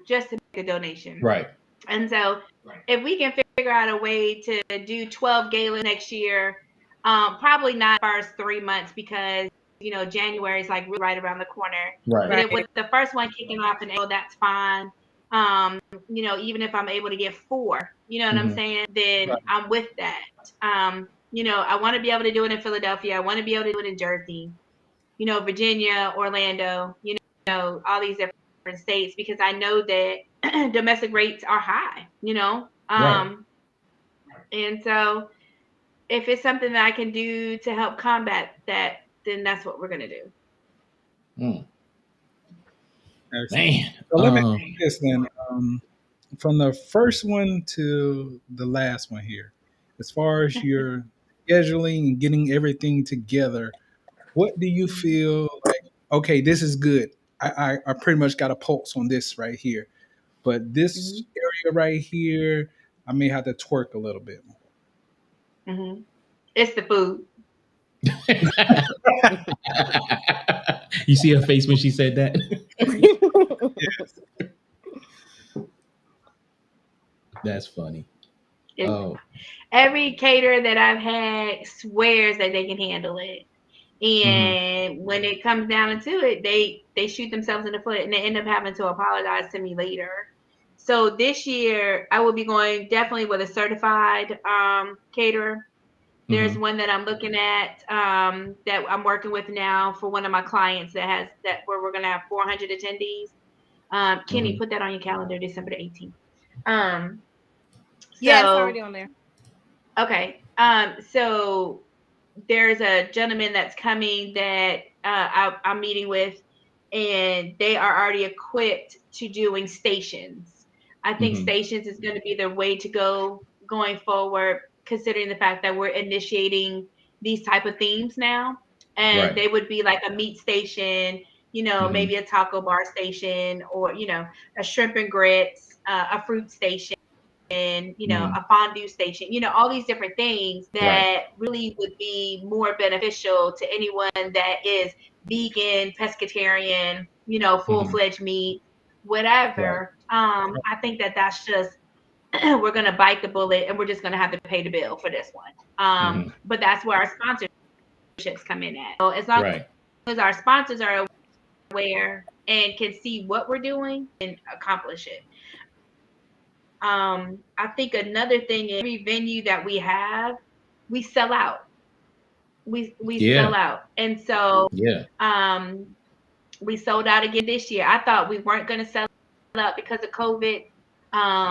just to make a donation. Right. And so, if we can figure out a way to do 12 galas next year, probably not first 3 months because January is like right around the corner. But Right. it with Right. the first one kicking off in April, that's fine. Even if I'm able to get four, you know what I'm Hmm. saying, then Right. I'm with that. I want to be able to do it in Philadelphia. I want to be able to do it in Jersey, Virginia, Orlando, all these different states because I know that domestic rates are high, Right. and so if it's something that I can do to help combat that, then that's what we're gonna do. Mm. Excellent. Man. So let me ask you this then. From the first one to the last one here, as far as your scheduling and getting everything together, what do you feel like? Okay, this is good. I pretty much got a pulse on this right here, but Mm-hmm. this area right here, I may have to twerk a little bit Mm-hmm. It's the food. You see her face when she said that? That's funny. It, Oh. every caterer that I've had swears that they can handle it. Hmm. And when it comes down to it, they shoot themselves in the foot and they end up having to apologize to me later. So this year I will be going definitely with a certified caterer. There's Hmm. one that I'm looking at that I'm working with now for one of my clients that has that where we're gonna have 400 attendees. Kenny, Hmm. put that on your calendar, December the 18th. Um, Yeah, it's so already on there. okay. So there's a gentleman that's coming that I'm meeting with, and they are already equipped to doing stations. I think Hmm. stations is going to be the way to go going forward, considering the fact that we're initiating these type of themes now. And Right. they would be like a meat station, Hmm. maybe a taco bar station, or a shrimp and grits, a fruit station Mm-hmm. a fondue station, all these different things Right. that really would be more beneficial to anyone that is vegan, pescatarian, Mm-hmm. full-fledged meat, Right. whatever. I think that that's just we're gonna bite the bullet and we're just gonna have to pay the bill for this one. Mm-hmm. But that's where our sponsorships come in at. So as long Right. as our sponsors are aware and can see what we're doing and accomplish it. I think another thing is every venue that we have, we sell out. We Yeah. sell out. And so Yeah. um we sold out again this year. I thought we weren't gonna sell out because of COVID.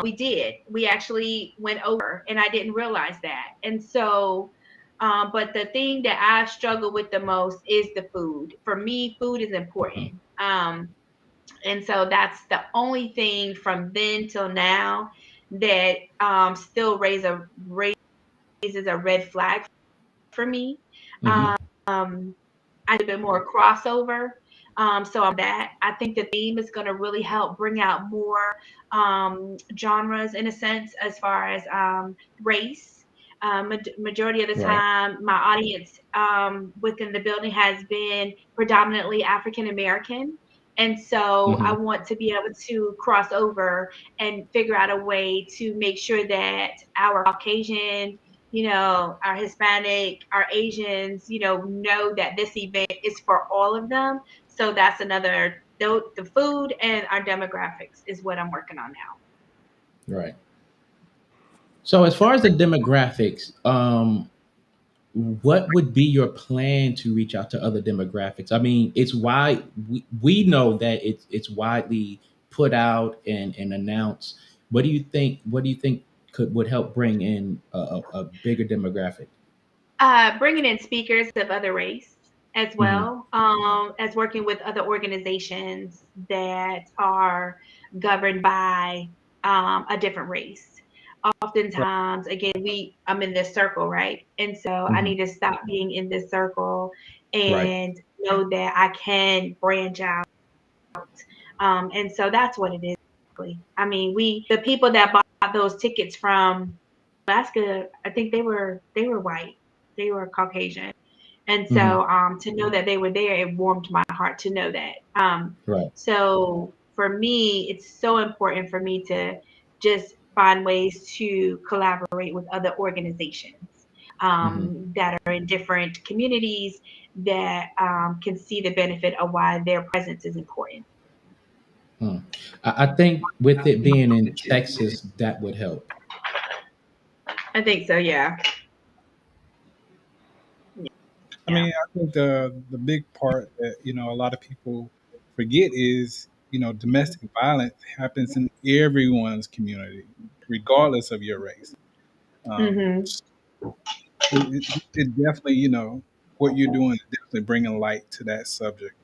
We did. We actually went over and I didn't realize that. And so but the thing that I struggle with the most is the food. For me, food is Mm-hmm. important. And so that's the only thing from then till now that still raises a red flag for me. Mm-hmm. Um, I did a bit more crossover. So on that, I think the theme is going to really help bring out more genres in a sense as far as race. Majority of the Right. time, my audience within the building has been predominantly African American. And so I Mm-hmm. want to be able to cross over and figure out a way to make sure that our Caucasian, our Hispanic, our Asians, know that this event is for all of them. So that's another, the food and our demographics is what I'm working on now. Right. So as far as the demographics, what would be your plan to reach out to other demographics? I mean, it's wide. We know that it's widely put out and announced. What do you think? What do you think would help bring in a bigger demographic? Bringing in speakers of other race as Hmm. well, as working with other organizations that are governed by a different race. Right. Oftentimes, again, I'm in this circle, right? And so I Hmm. need to stop being in this circle Right. and know that I can branch out. And so that's what it is. I mean, the people that bought those tickets from Alaska, I think they were white, they were Caucasian, and Hmm. so to know that they were there, it warmed my heart to know that. Right. So for me, it's so important for me to just find ways to collaborate with other organizations Hmm. that are in different communities that can see the benefit of why their presence is important. Hmm. I think with it being in Texas, that would help. I think so. Yeah. I Yeah. mean, I think the big part that a lot of people forget is domestic violence happens in everyone's community, regardless of your race. Mhm. It definitely what you're doing is definitely bringing light to that subject.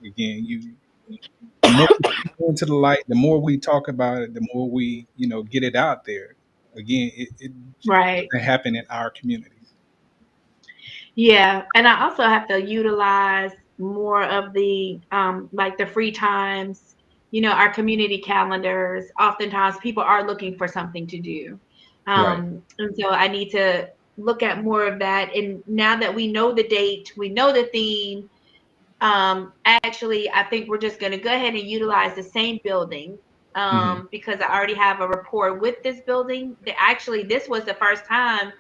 Again, the more we go into the light, the more we talk about it, the more we get it out there. Again, it Right. doesn't happen in our communities. Yeah, and I also have to utilize more of the like the free times, our community calendars. Oftentimes people are looking for something to do. Right. And so I need to look at more of that. And now that we know the date, we know the theme, actually I think we're just going to go ahead and utilize the same building Hmm. because I already have a rapport with this building. Actually, this was the first time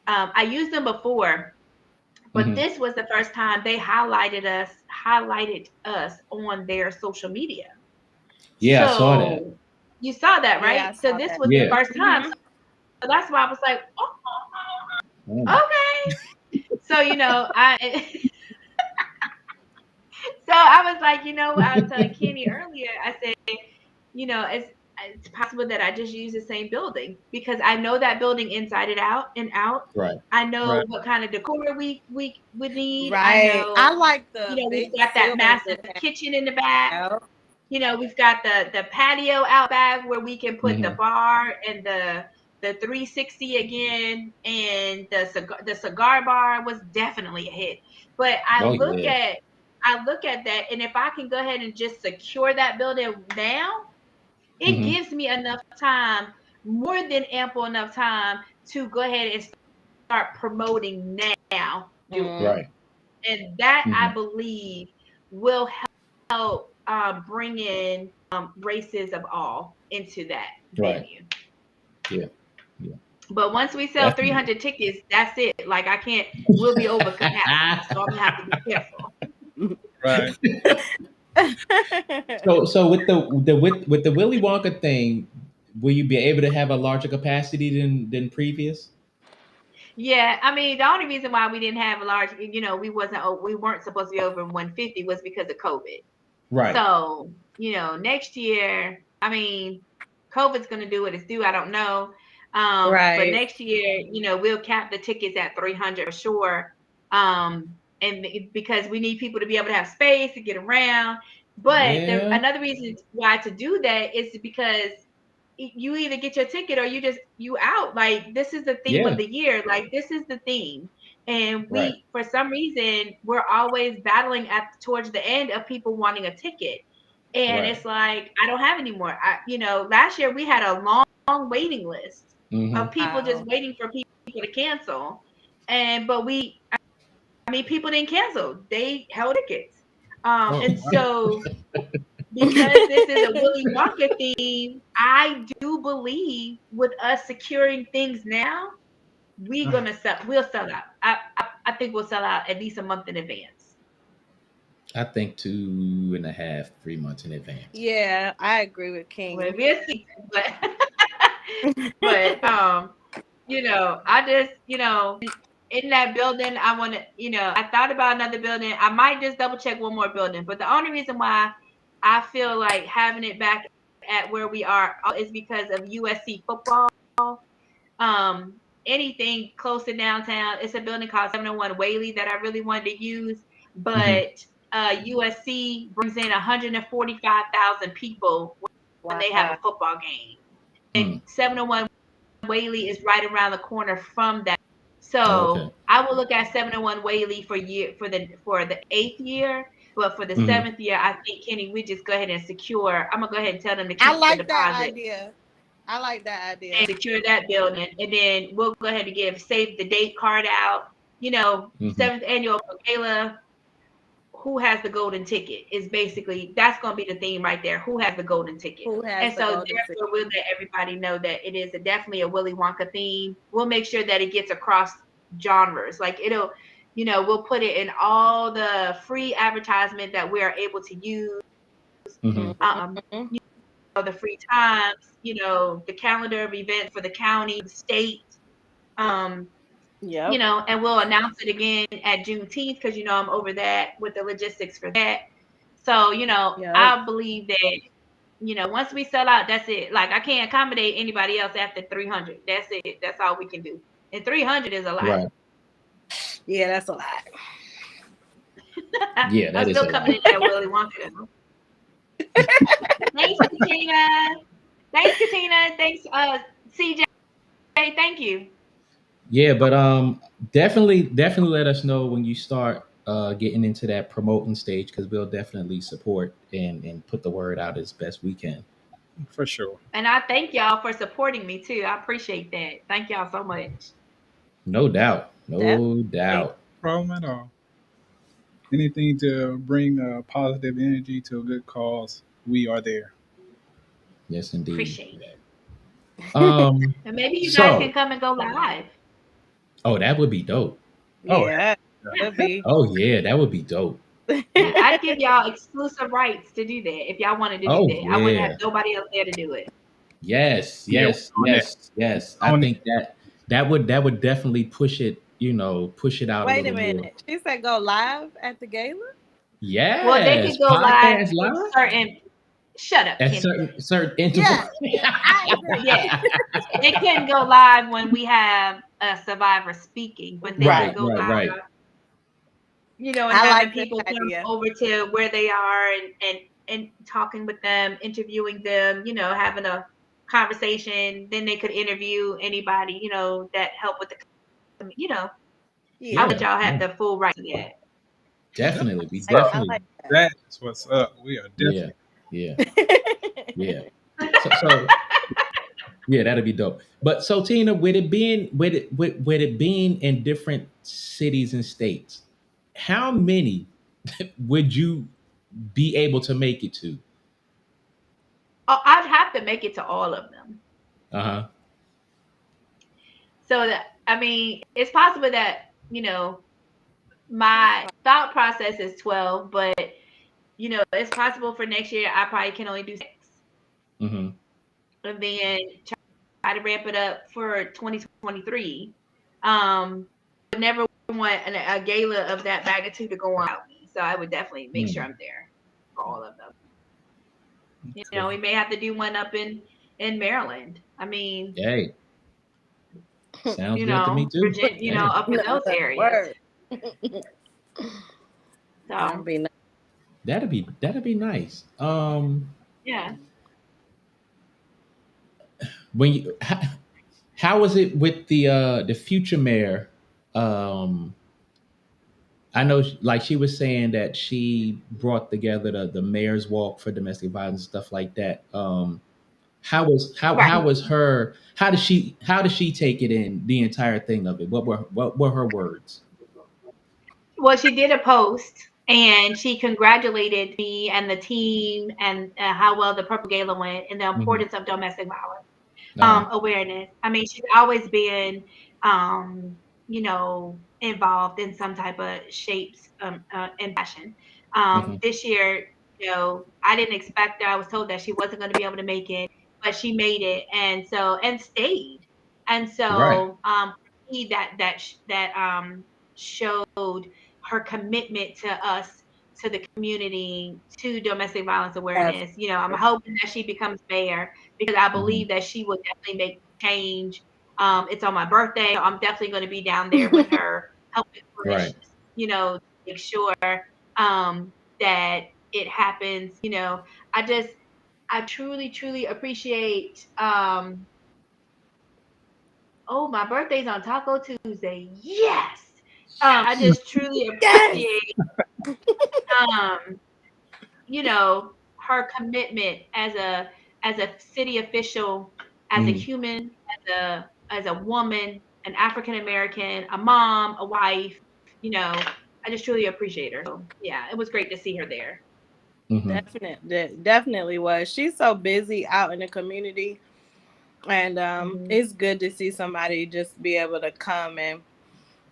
I used them before, but Hmm. this was the first time they highlighted us on their social media. Yeah, I saw that. So you saw that, Yeah, right? I So saw this that. was the Yeah. first time. Hmm. So that's why I was like, Mm. oh, okay. So I so I was like, I was telling Kenny earlier, I said, it's possible that I just use the same building because I know that building inside it out and out. Right. I know Right. what kind of decor we would need. I Right. know, I like the we've big got that ceilings massive in that. kitchen in the back. House. We've got the patio out back where we can put the Hmm. bar and the 360 again, and the cigar bar was definitely a hit. But I Oh look yeah. at I look at that, and if I can go ahead and just secure that building now, it Hmm. gives me enough time more than ample enough time to go ahead and start promoting now. Do it. Mm, Right. And that I Hmm. believe will help bring in races of all into that Right. venue. Yeah. Yeah. But once we sell Definitely. 300 tickets, that's it. Like I can't, we'll be over capacity. So I'm gonna have to be careful. Right. So with the Willy Wonka thing, will you be able to have a larger capacity than previous? Yeah, I mean, the only reason why we didn't have a large, we weren't supposed to be over 150 was because of COVID. Right. So, next year, I mean, COVID's going to do what it's due. I don't know. But right. next year, we'll cap the tickets at 300 for sure. Because we need people to be able to have space to get around. But Yeah. another reason why to do that is because you either get your ticket or you out. Like this is the theme of Yeah. the year. Like this is the theme. And Right. we, for some reason, we're always battling at towards the end of people wanting a ticket. And Right. it's like, I don't have any more. Last year we had a long waiting list of Hmm. people just Wow. waiting for people to cancel. But I mean, people didn't cancel. They held tickets. Oh, And wow. so because this is a Willy Wonka theme, I do believe with us securing things now, we'll sell out. I think we'll sell out at least a month in advance. I think 2.5, 3 months in advance. Yeah, I agree with Well, King. we'll see. But but I just in that building, I want to, I thought about another building. I might just double check one more building. But the only reason why I feel like having it back at where we are is because of USC football. Um, Anything close to downtown, it's a building called 701 Whaley that I really wanted to use, Hmm. but USC brings in 145,000 people when they have a Wow. football game. And Mm. 701 Whaley is right around the corner from that. Oh, So okay. I will look at 701 Whaley for the eighth year, but for the Hmm. seventh year, I think Kenny, we just go ahead and secure. I'm gonna go ahead and tell them to I keep the like that deposit idea. I like that and idea. secure that building, and then we'll go ahead and save the date card out. Hmm. Seventh annual gala. Who has the golden ticket is basically that's going to be the theme right there. Who has the golden ticket? Who has And the so golden ticket? therefore we'll let everybody know that it is definitely a Willy Wonka theme. We'll make sure that it gets across genres. Like we'll put it in all the free advertisement that we are able to use. Hmm. Um, Mhm. the free times, the calendar of events for the county, the state. Um, Yep. and we'll announce it again at Juneteenth because I'm over that with the logistics for that. So, Yep. I believe that, once we sell out, that's it. Like I can't accommodate anybody else after 300. That's it. That's all we can do. And 300 is a lot. Right. Yeah, that's a lot. Yeah, I'm that is still a lot. coming in at Willy Wonka. Thanks, Katina. Thanks, Katina. Thanks, CJ. Thank you. Yeah, but definitely let us know when you start getting into that promoting stage because we'll definitely support and put the word out as best we can. For sure. And I thank y'all for supporting me too. I appreciate that. Thank y'all so much. No doubt. No Definitely. doubt. Problem at all. Anything to bring positive energy to a good cause, we are there. Yes, indeed. Appreciate it. Um. And maybe you guys can So, come and go live. oh, that would be dope. Oh, Yeah, yeah. could be. Oh yeah, that would be dope. Yeah, I'd give y'all exclusive rights to do that if y'all wanted to do Oh that. I wouldn't have yeah. nobody else there to do it. Yes, Yeah, yes, on that. yes, yes. I On it. think that would definitely push it, push it out a Wait a little more. minute. She said go live at the gala? Well, they could Yes, go live podcast with live certain. Shut up, at Kenny. certain interval. Yeah, I agree. Yeah, they couldn't go live when we have a survivor speaking, but they could Right, go right, live, right. and I having like this people come idea. over to where they are and talking with them, interviewing them, having a conversation. Then they could interview anybody, that help with I Yeah, let Yeah, y'all have no, the full right to that. definitely. We I definitely. like That's what's up. We are Yeah, definitely. yeah, that. yeah. So Yeah, that'd be dope. But so Tina, with it being in different cities and states, how many would you be able to make it to? Oh, I'd have to make it to all of them. Uh huh. So that, I mean, it's possible that, you know, my thought process is 12, but it's possible for next year I probably can only do 6. Mm-hmm. And then try to ramp it up for 2023. Would never want a gala of that magnitude to go on without me. So I would definitely make sure I'm there for all of them. Okay. We may have to do one up in Maryland. I mean, Hey, sounds good to me too. Virginia, Hey, up in those areas. Word. That'd So be nice. that'd be nice. yeah. When you how was it with the future mayor? Um, I know, like she was saying that she brought together the mayor's walk for domestic violence and stuff like that. Right. How was her? How did she take it in the entire thing of it? What were her words? Well, she did a post and she congratulated me and the team and how well the Purple Gala went and the Hmm. importance of domestic violence. Uh, Awareness. I mean, she's always been, involved in some type of shapes and fashion. hmm. This year, I didn't expect her. I was told that she wasn't going to be able to make it, but she made it, and stayed. And Right. so, for me, that showed her commitment to us, to the community, to domestic violence awareness. I'm hoping that she becomes mayor because I Hmm. believe that she will definitely make change. It's on my birthday. I'm definitely going to be down there with her, helping push, Right. make sure that it happens. I just, I truly, truly appreciate. Oh, my birthday's on Taco Tuesday. Yes. I just truly Yes. appreciate um, her commitment as a city official, as a Hmm. human, as a woman, an African American, a mom, a wife. I just truly appreciate her. So yeah, it was great to see her there. Hmm. Definitely was. She's so busy out in the community, and Mhm. it's good to see somebody just be able to come and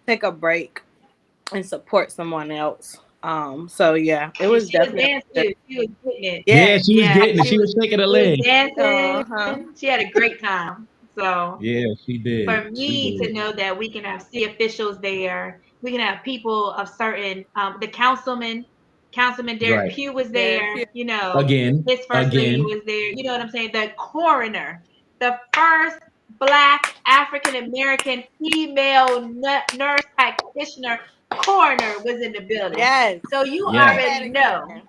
take a break and support someone else. So yeah, it And was she was definitely dancing too. She was getting it. Yeah, yes, she was Yeah, getting it. She was shaking her she was leg. uh dancing. huh, She had a great time. So Yeah, she did. for She me to did. know that we can have city officials there, we can have people of certain, the Councilman Derek Right. Pugh was very there, pure. Again. his first lady Again. was there, you know what I'm saying? The coroner, the first Black African American female nurse practitioner coroner was in the building. Yes, So you say Yes. that already know.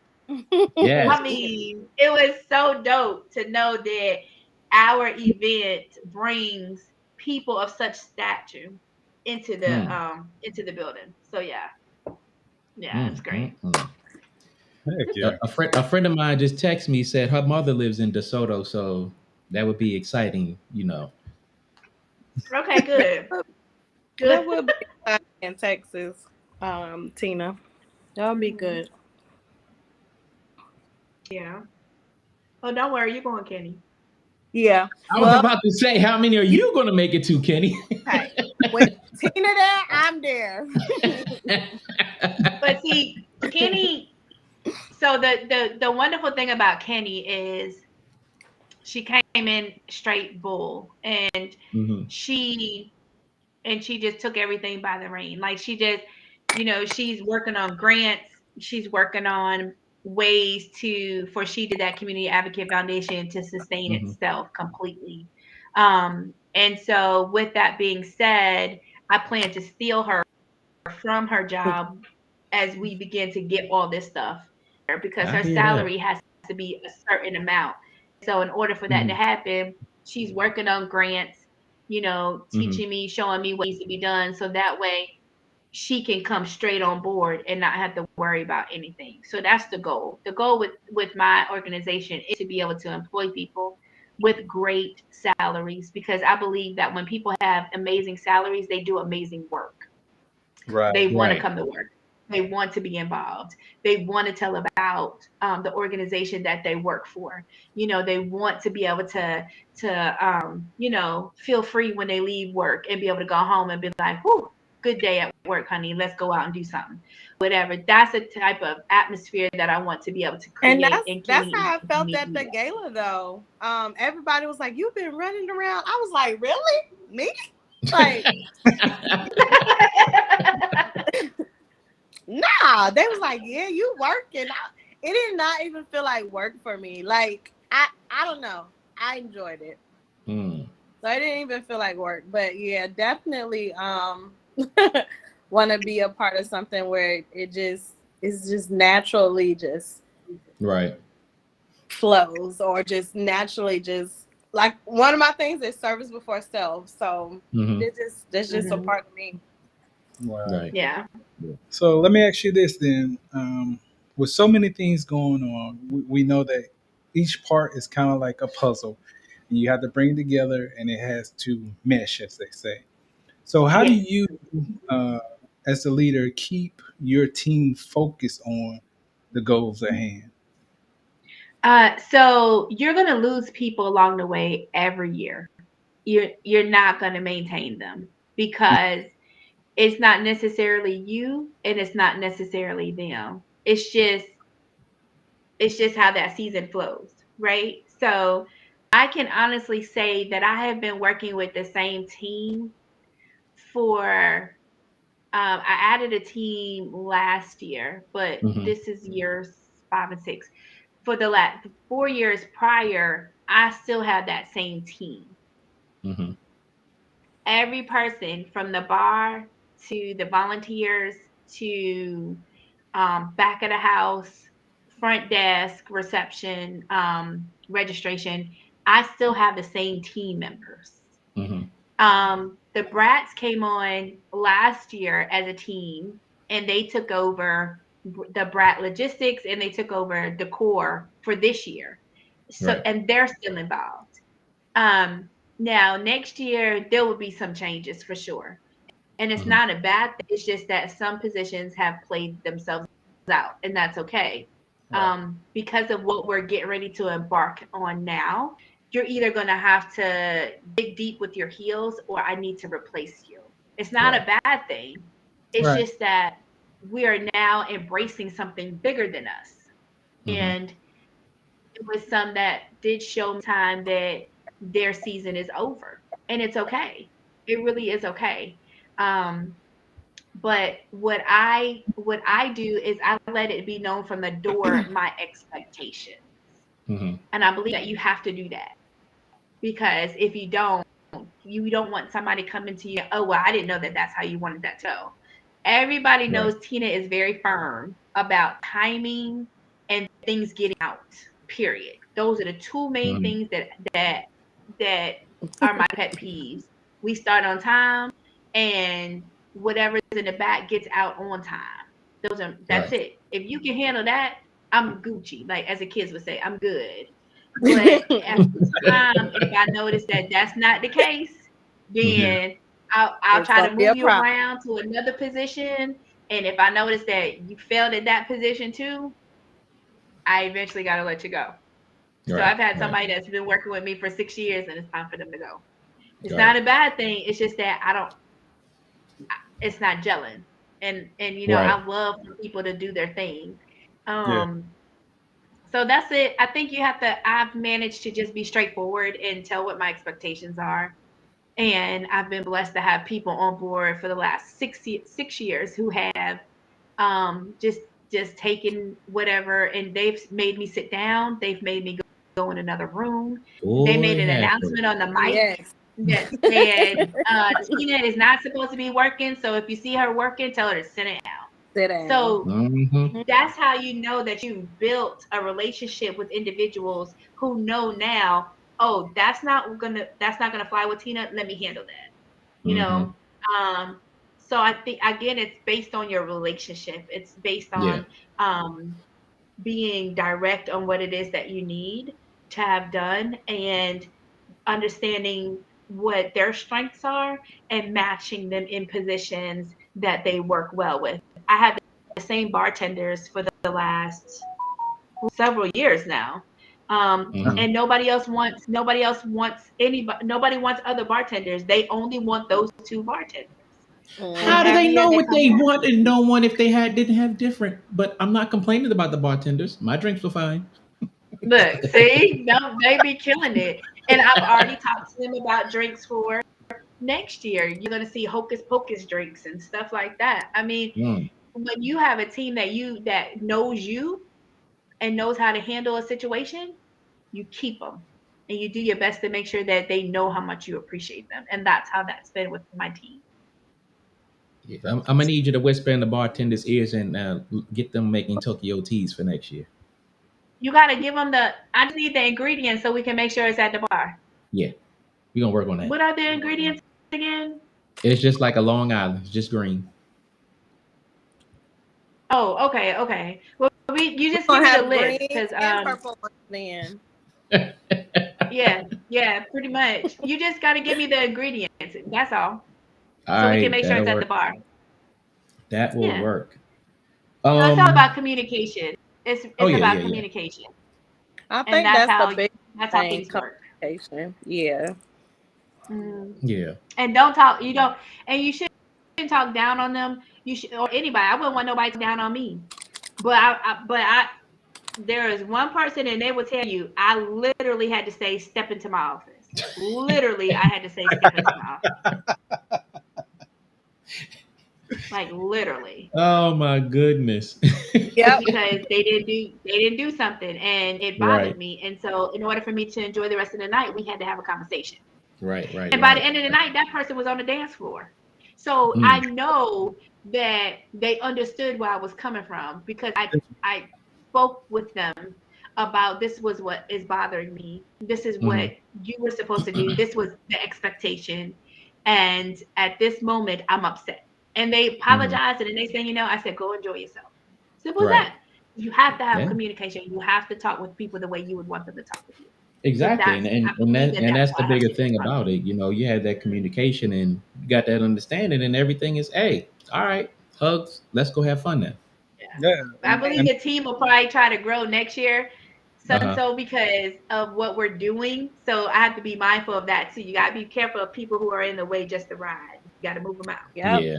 Yes. I mean, it was so dope to know that our event brings people of such stature Hmm. into the building. So yeah, yeah, Hmm. it's Hmm. great. Hmm. Heck A, yeah. a friend of mine just texted me, said her mother lives in DeSoto, so that would be exciting, you know. Okay, good, good. that would be exciting in Texas, Tina. That would be Mhm. good. Yeah. Oh, don't worry, you're going, Kenny. Yeah. I was Well, about to say, how many are you going to make it to, Kenny? hey, when Tina there, I'm there. But see, Kenny. So the wonderful thing about Kenny is she came in straight bull, and Hmm. she she just took everything by the rein. Like she just, she's working on grants. She's working on ways for she did that community advocate foundation to sustain Hmm. itself completely. And so with that being said, I plan to steal her from her job as we begin to get all this stuff because I her hear that. salary has to be a certain amount. So in order for that to Hmm. happen, she's working on grants, Hmm. teaching me, showing me what needs to be done so that way she can come straight on board and not have to worry about anything. So that's the goal. The goal with my organization is to be able to employ people with great salaries, because I believe that when people have amazing salaries, they do amazing work. They Right. want to Right. come to work. They want to be involved. They want to tell about the organization that they work for. They want to be able to feel free when they leave work and be able to go home and be like, "Whoo, good day at work, honey. Let's go out and do something." Whatever. That's the type of atmosphere that I want to be able to And create that's in that's communities how I for felt me to at do the that. gala though. Everybody was like, "You've been running around." I was like, "Really? Me?" Like, nah. They was like, "Yeah, you working." It did not even feel like work for me. Like, I don't know. I enjoyed it. Mm. So it didn't even feel like work. But yeah, definitely want to be a part of something where it just is just naturally just Right. flows, or just naturally just like one of my things is service before self. So Hmm. that's just a Hmm. part of me. Right. Right. Yeah. So let me ask you this then. With so many things going on, we know that each part is kind of like a puzzle, and you have to bring it together, and it has to mesh, as they say. So, how do Yes. you, uh, as the leader, keep your team focused on the goals at hand? So you're gonna lose people along the way every year. You're not gonna maintain them because it's not necessarily you and it's not necessarily them. It's just how that season flows, right? So I can honestly say that I have been working with the same team for I added a team last year, but Hmm. this is years 5 and 6. For the last 4 years prior, I still had that same team. Hmm. Every person from the bar to the volunteers to back of the house, front desk, reception, registration, I still have the same team members. Hmm. The Brats came on last year as a team, and they took over the Brat logistics and they took over decor for this year. So, Right. and they're still involved. Now next year there will be some changes for sure, and it's Hmm. not a bad thing. It's just that some positions have played themselves out, and that's okay. Right. Because of what we're getting ready to embark on now, you're either going to have to dig deep with your heels, or I need to replace you. It's not Right. a bad thing. It's Right. just that we are now embracing something bigger than us. Hmm. And it was some that did show me time that their season is over. And it's okay. It really is okay. Um, but what I do is I let it be known from the door my expectations. Hmm. And I believe that you have to do that, because if you don't want somebody coming to you, "Oh, well, I didn't know that that's how you wanted that to go." Everybody Right. knows Tina is very firm about timing and things getting out. Period. Those are the two main Hmm. things that are my pet peeves. We start on time, and whatever's in the back gets out on time. That's Right. it. If you can handle that, I'm Gucci. Like as the kids would say, I'm good. But at the time, if I notice that that's not the case, Hmm. then I'll It's try gonna to be move a you problem. around to another position. And if I notice that you failed at that position too, I eventually got to let you go. So Right. I've had Right. somebody that's been working with me for 6 years, and it's time for them to go. It's Right. not a bad thing. It's just that I don't. It's not gelling, and Right. I love for people to do their thing. Yeah. Um, so that's it. I think you have to. I've managed to just be straightforward and tell what my expectations are, and I've been blessed to have people on board for the last 6 years who have just taken whatever, and they've made me sit down. They've made me go in another room. They made Boy, an have they. announcement on the mic Yes. that said Tina is not supposed to be working. So if you see her working, tell her to sit down. Sit down. So Hmm. that's how you know that you've built a relationship with individuals who know now, oh, that's not gonna fly with Tina. Let me handle that. You Hmm. know. Um, so I think again, it's based on your relationship. It's based Yeah. on um, being direct on what it is that you need. to have done, and understanding what their strengths are and matching them in positions that they work well with. I have the same bartenders for the last several years now. Mhm. And nobody wants other bartenders. They only want those two bartenders. How do Mhm. they Whenever year know they what come they back. want and don't want if they didn't have different? But I'm not complaining about the bartenders. My drinks were fine. Look, see, no, they be killing it. And I've already talked to them about drinks for next year. You're gonna see hocus pocus drinks and stuff like that. I mean, Mm, when you have a team that knows you and knows how to handle a situation, you keep them and you do your best to make sure that they know how much you appreciate them. And that's how that's been with my team. yeah, I'm gonna need you to whisper in the bartender's ears and get them making Tokyo teas for next year. You got to give them I just need the ingredients so we can make sure it's at the bar. Yeah, we're gonna work on that. What are the ingredients again? It's just like a Long Island, it's just green. Oh, okay, okay. Well, you We're just give gonna me the have list green because and purple ones then. yeah, yeah, pretty much. You just got to give me the ingredients. That's all, All so we can right, make sure that'll it's at the work. bar. That will Yeah. work. So it's all Um. about communication. Oh It's yeah, about yeah, yeah. communication, I and think that's the big that's how thing, things work. communication. Yeah. Mhm. Yeah. And don't talk. You don't, and you shouldn't talk down on them. You should, or anybody. I wouldn't want nobody to talk down on me. But there is one person, and they will tell you, I literally had to say, step into my office. Literally, I had to say, step into my office. Like literally, Oh my goodness. Yep. because they didn't do something, and it bothered Right. me. And so, in order for me to enjoy the rest of the night, we had to have a conversation. Right. Right. And by the Right. end of the night, that person was on the dance floor. So I Mm, know that they understood where I was coming from because I spoke with them about this was what is bothering me. This is what hmm you were supposed to do. This was the expectation. And at this moment, I'm upset. And they hmm apologized. And the next thing you know, I said, go enjoy yourself. Simple as Right. that. You have to have Yeah. communication. You have to talk with people the way you would want them to talk with you. So Exactly. I believe that And that's that's the why I have bigger so much thing fun. about it. You know, you had that communication and you got that understanding, and everything is, hey, all right, hugs. Let's go have fun now. Yeah. Yeah, I believe and the team will probably try to grow next year. Uh And huh. so because of what we're doing. So I have to be mindful of that too. You got to be careful of people who are in the way just to ride. You got to move them out. Yep. Yeah.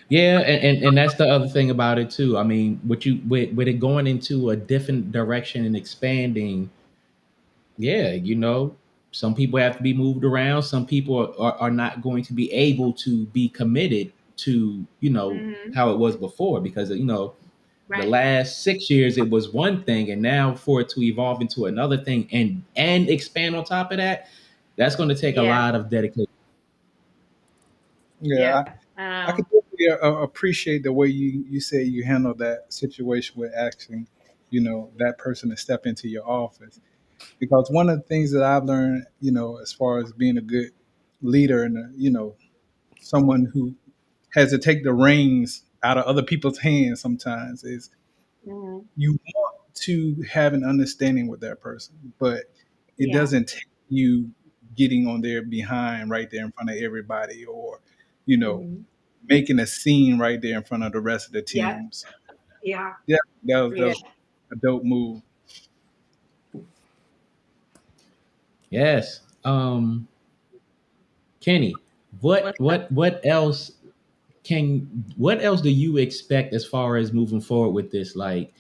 Yeah, and that's the other thing about it too. I mean, with it going into a different direction and expanding, yeah, you know, some people have to be moved around. Some people are not going to be able to be committed to, Hmm. how it was before because, the Right. last 6 years it was one thing, and now for it to evolve into another thing and expand on top of that, that's going to take a Yeah. lot of dedication. yeah, Yeah. I could definitely appreciate the way you say you handle that situation with asking, that person to step into your office. Because one of the things that I've learned, as far as being a good leader and someone who has to take the reins out of other people's hands sometimes is Hmm. you want to have an understanding with that person, but it Yeah. doesn't take you getting on their behind right there in front of everybody, or you know Hmm. making a scene right there in front of the rest of the Yeah. teams. Yeah. Yeah, that Yeah. was a dope move. Yes. Kenny, what What's up? what what else what else do you expect as far as moving forward with this? Like,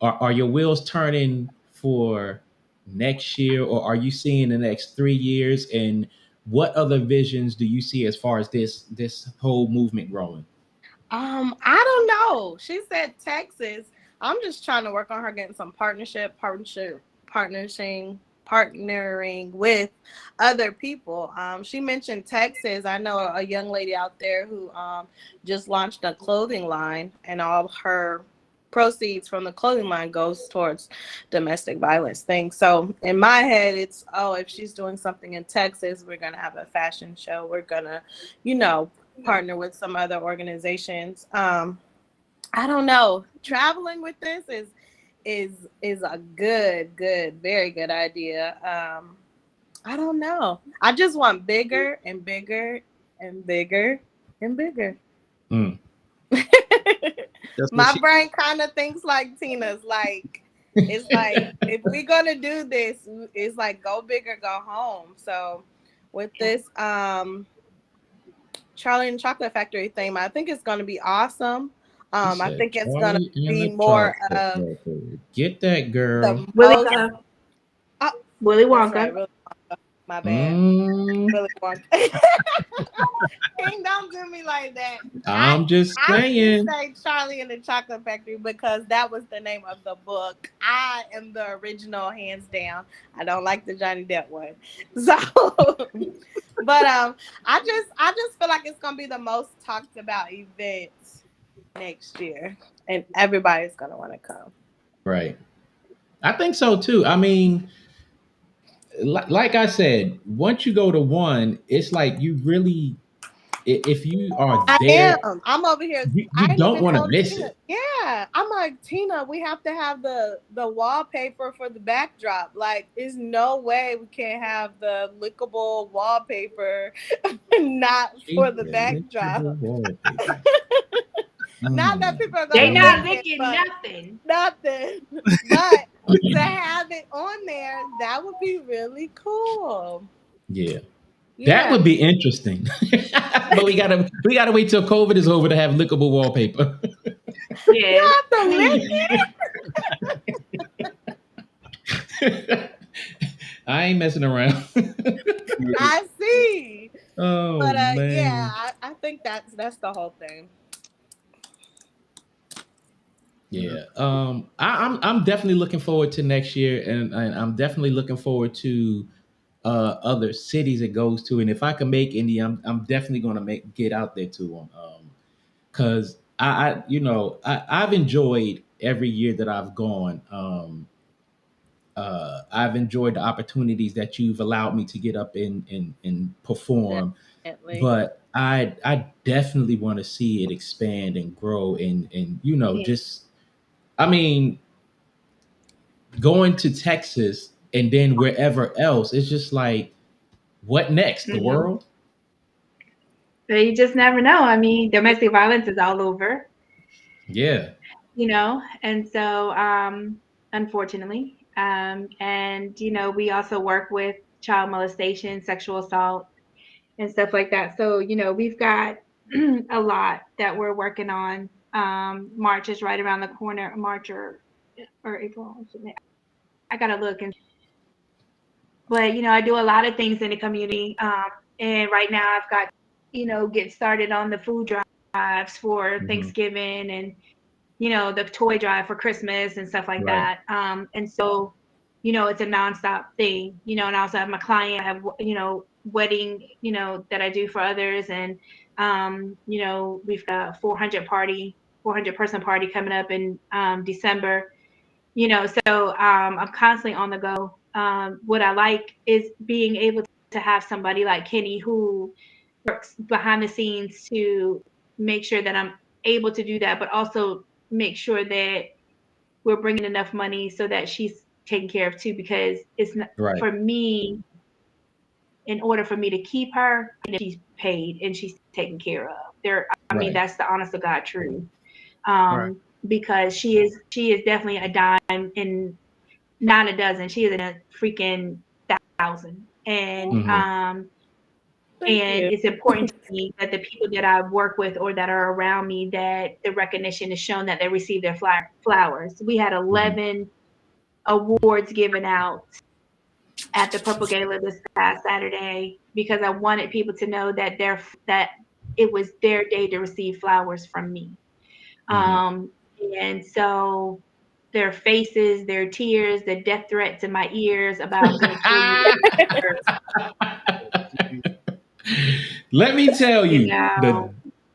are your wheels turning for next year, or are you seeing the next 3 years? And what other visions do you see as far as this whole movement growing? I don't know. She said Texas. I'm just trying to work on her getting some partnering with other people. She mentioned Texas. I know a young lady out there who just launched a clothing line, and all her proceeds from the clothing line goes towards domestic violence things. So in my head, it's, oh, if she's doing something in Texas, we're gonna have a fashion show. We're gonna, you know, partner with some other organizations. I don't know. Traveling with this is is a good, very good idea. I don't know. I just want bigger and bigger and bigger and bigger. Mm. That's what My she. brain kind of thinks like Tina's. Like it's like if we're gonna do this, it's like go big or go home. So with Yeah. this Charlie and the Chocolate Factory theme, I think it's gonna be awesome. She I said, think it's gonna "Charlie and be the more Chocolate of Factory. Get that girl." the Willy most. Oh, Willy that's right. Wonka. Really, my bad. Mm, Really want. King, don't do me like that. I I'm just I did saying. say Charlie and the Chocolate Factory because that was the name of the book. I am the original, hands down. I don't like the Johnny Depp one. So, but I just feel like it's gonna be the most talked about event next year, and everybody's gonna want to come. Right. I think so too. I mean, like I said, once you go to one, it's like you really, if you are I there, am. I'm over here. I you ain't don't even want to told miss Tina. it. Yeah, I'm like Tina. We have to have the wallpaper for the backdrop. Like, there's no way we can't have the lickable wallpaper, not She for the said, backdrop. "Lickable wallpaper." Not that Mm, people are They gonna mm. not lick it, licking but nothing. nothing. But to have it on there, that would be really cool. Yeah. That Yeah, would be interesting. But we gotta wait till COVID is over to have lickable wallpaper. you Yeah. have to lick it. I ain't messing around. I see. Oh But yeah, man. I think that's the whole thing. Yeah. I'm definitely looking forward to next year, and I'm definitely looking forward to other cities it goes to. And if I can make Indy, I'm definitely gonna make get out there to them. Cause I've enjoyed every year that I've gone. I've enjoyed the opportunities that you've allowed me to get up and perform, Definitely. but I definitely want to see it expand and grow and Yeah. just I mean going to Texas and then wherever else, it's just like what next? The Hmm. world? So you just never know. I mean, domestic violence is all over, Yeah. and so unfortunately, and we also work with child molestation, sexual assault, and stuff like that. So we've got a lot that we're working on. March is right around the corner. March or April. I gotta look but I do a lot of things in the community. And right now I've got get started on the food drives for Hmm. Thanksgiving and the toy drive for Christmas and stuff like Right. that. And so it's a nonstop thing. And I also have my client. I have wedding that I do for others, and we've got a 400 person party coming up in December. So I'm constantly on the go. What I like is being able to have somebody like Kenny who works behind the scenes to make sure that I'm able to do that, but also make sure that we're bringing enough money so that she's taken care of too. Because it's not Right. for me. In order for me to keep her, she's paid and she's taken care of. I mean, Right. that's the honest to God truth. Right. Because she is definitely a dime in not a dozen. She is in a freaking thousand. And Hmm. Thank you. it's important to me that the people that I work with or that are around me, that the recognition is shown that they receive their flowers. We had Hmm. 11 awards given out at the Purple Gala this past Saturday because I wanted people to know that it was their day to receive flowers from me. Hmm. Um, and so their faces, their tears, the death threats in my ears about gonna kill you, Let me tell you you, know.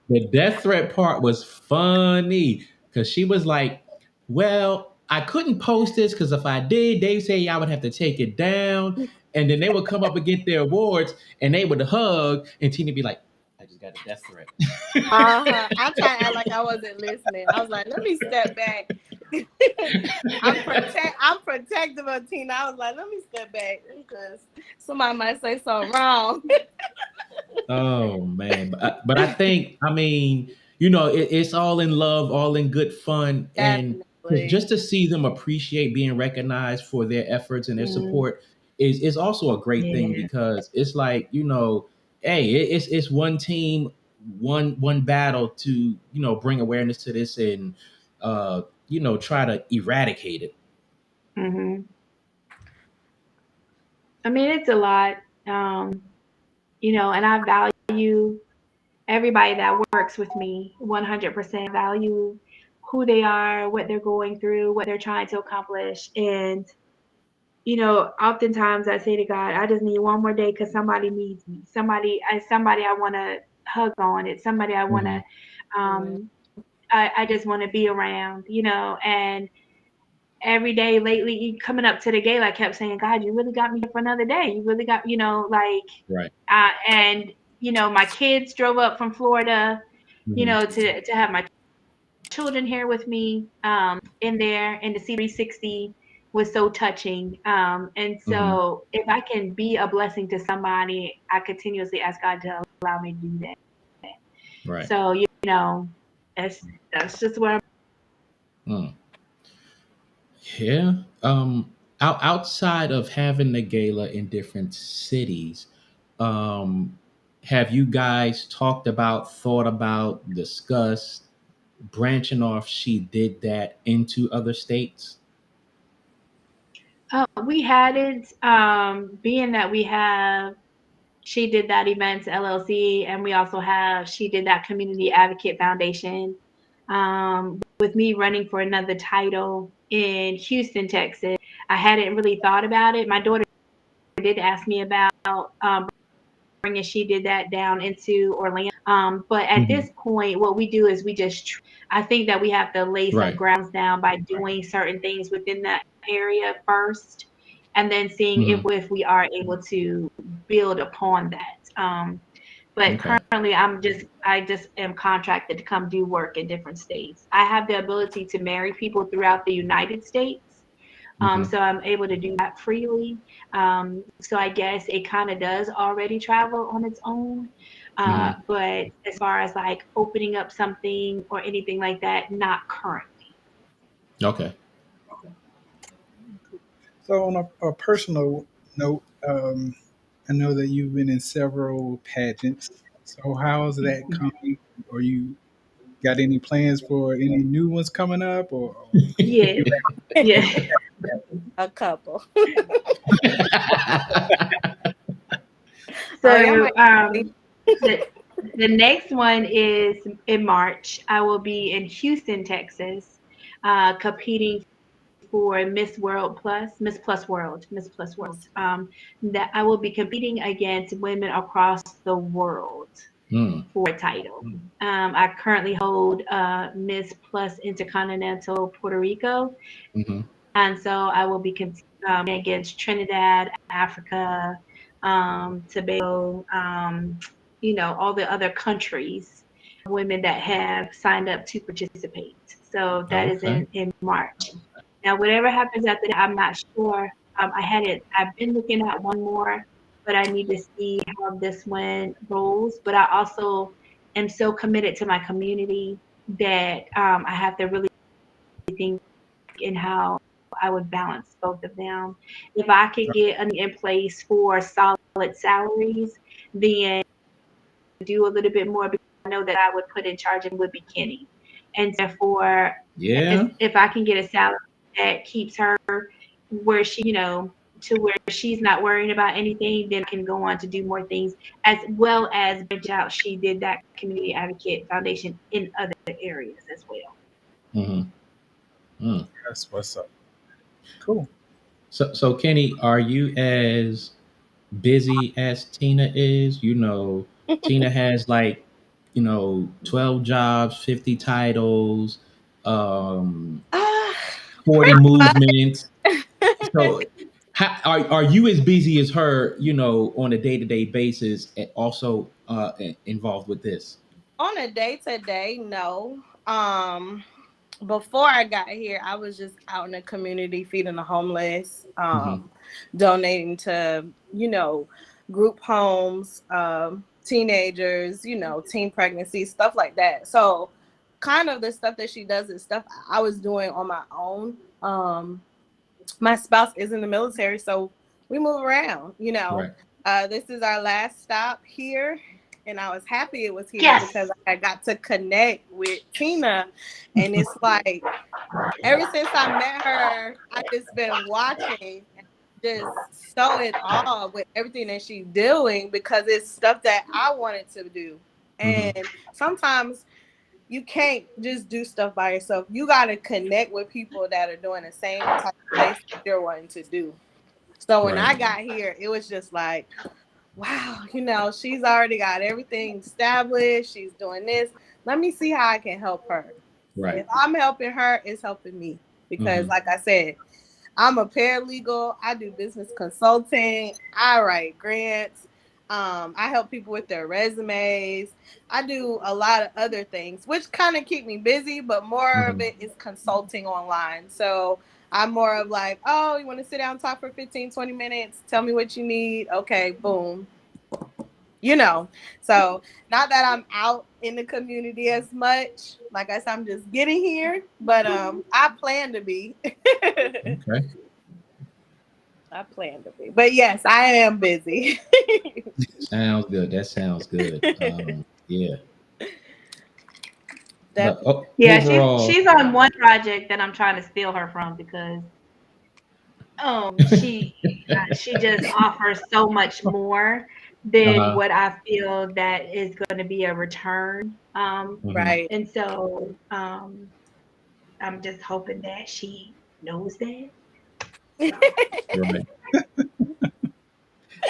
the death threat part was funny because she was like, "Well, I couldn't post this because if I did, they say I would have to take it down, and then they would come up and get their awards, and they would hug, and Tina be like, I just got a death threat." I'm trying to act like I wasn't listening. I was like, let me step back. I'm protective of Tina. I was like, let me step back because somebody might say something wrong. Oh man, but I think I mean it's all in love, all in good fun, and Definitely. just to see them appreciate being recognized for their efforts and their Mhm. support is also a great thing Yeah. because it's like hey, it's one team, one battle to bring awareness to this and try to eradicate it. Mhm. I mean, it's a lot. Um, and I value everybody that works with me 100%. I value who they are, what they're going through, what they're trying to accomplish. And, oftentimes I say to God, I just need one more day because somebody needs me. Somebody I want to hug on. It's somebody I want Hmm. to, um, I just want to be around, and every day lately, coming up to the gala, I kept saying, God, you really got me here for another day. You really got, like, Right. and my kids drove up from Florida, Hmm. to have my children here with me, in there, and to see 360 was so touching. And Hmm. so if I can be a blessing to somebody, I continuously ask God to allow me to do that. Right. So, that's that's just where Mm. Yeah. Outside of having the gala in different cities, um, have you guys thought about, discussed branching off? She did that into other states. we had it, being that we have She Did That Events LLC, and we also have She Did That Community Advocate Foundation. With me running for another title in Houston, Texas, I hadn't really thought about it. My daughter did ask me about, bringing She Did That down into Orlando. But at Hmm. this point, what we do is I think that we have to lay some Right. grounds down by doing certain things within that area first, and then seeing if Hmm. we are able to build upon that. But Okay. currently, I just am contracted to come do work in different states. I have the ability to marry people throughout the United States. Hmm. So I'm able to do that freely. So I guess it kind of does already travel on its own. Hmm. But as far as like opening up something or anything like that, not currently. Okay. So, on a personal note, I know that you've been in several pageants. So, how's that coming? Or you got any plans for any new ones coming up? Or Yeah, you yeah. A couple. Oh, y'all So might see. the the next one is in March. I will be in Houston, Texas, competing for Miss Plus World. That I will be competing against women across the world Mm. for a title. I currently hold Miss Plus Intercontinental Puerto Rico, Hmm. and so I will be against Trinidad, Africa, Tobago, all the other countries, women that have signed up to participate. So that is Okay. in March. Now, whatever happens after that, I'm not sure. I've been looking at one more, but I need to see how this one rolls. But I also am so committed to my community that I have to really think in how I would balance both of them. If I could get in place for solid salaries, then do a little bit more because I know that I would put in charge and would be Kenny. And therefore, Yeah. if I can get a salary that keeps her where to where she's not worrying about anything, then I can go on to do more things as well as branch out. She Did That Community Advocate Foundation in other areas as well. Hmm. Mm. that's what's up. Cool. So Kenny, are you as busy as Tina is? Tina has like 12 jobs, 50 titles, um, Ah, 40 pretty much. movements. So are you as busy as her, on a day-to-day basis and also involved with this? On a day to day, no. before I got here, I was just out in the community feeding the homeless, Hmm. donating to, group homes, teenagers, teen pregnancy, stuff like that. So, kind of the stuff that she does is stuff I was doing on my own. My spouse is in the military, so we move around. Right. This is our last stop here, and I was happy it was here Yes. because I got to connect with Tina, and it's like ever since I met her, I've just been watching and just so in awe with everything that she's doing because it's stuff that I wanted to do. Hmm. And sometimes you can't just do stuff by yourself. You got to connect with people that are doing the same type of things that you're wanting to do. So when Right. I got here, it was just like, wow, she's already got everything established. She's doing this. Let me see how I can help her. Right. If I'm helping her, it's helping me. Because, Hmm. like I said, I'm a paralegal. I do business consulting. I write grants. I help people with their resumes. I do a lot of other things, which kind of keep me busy, but more of Hmm. it is consulting online. So I'm more of like, oh, you want to sit down and talk for 15, 20 minutes? Tell me what you need. Okay, boom. you know. So not that I'm out in the community as much. Like I said, I'm just getting here, but I plan to be. Okay. I plan to be. But yes, I am busy. Sounds good. That sounds good. Yeah. But Definitely. Yeah, overall, she's on one project that I'm trying to steal her from because she just offers so much more than uh-huh. what I feel that is going to be a return. Hmm. Right. And so I'm just hoping that she knows that. So Right.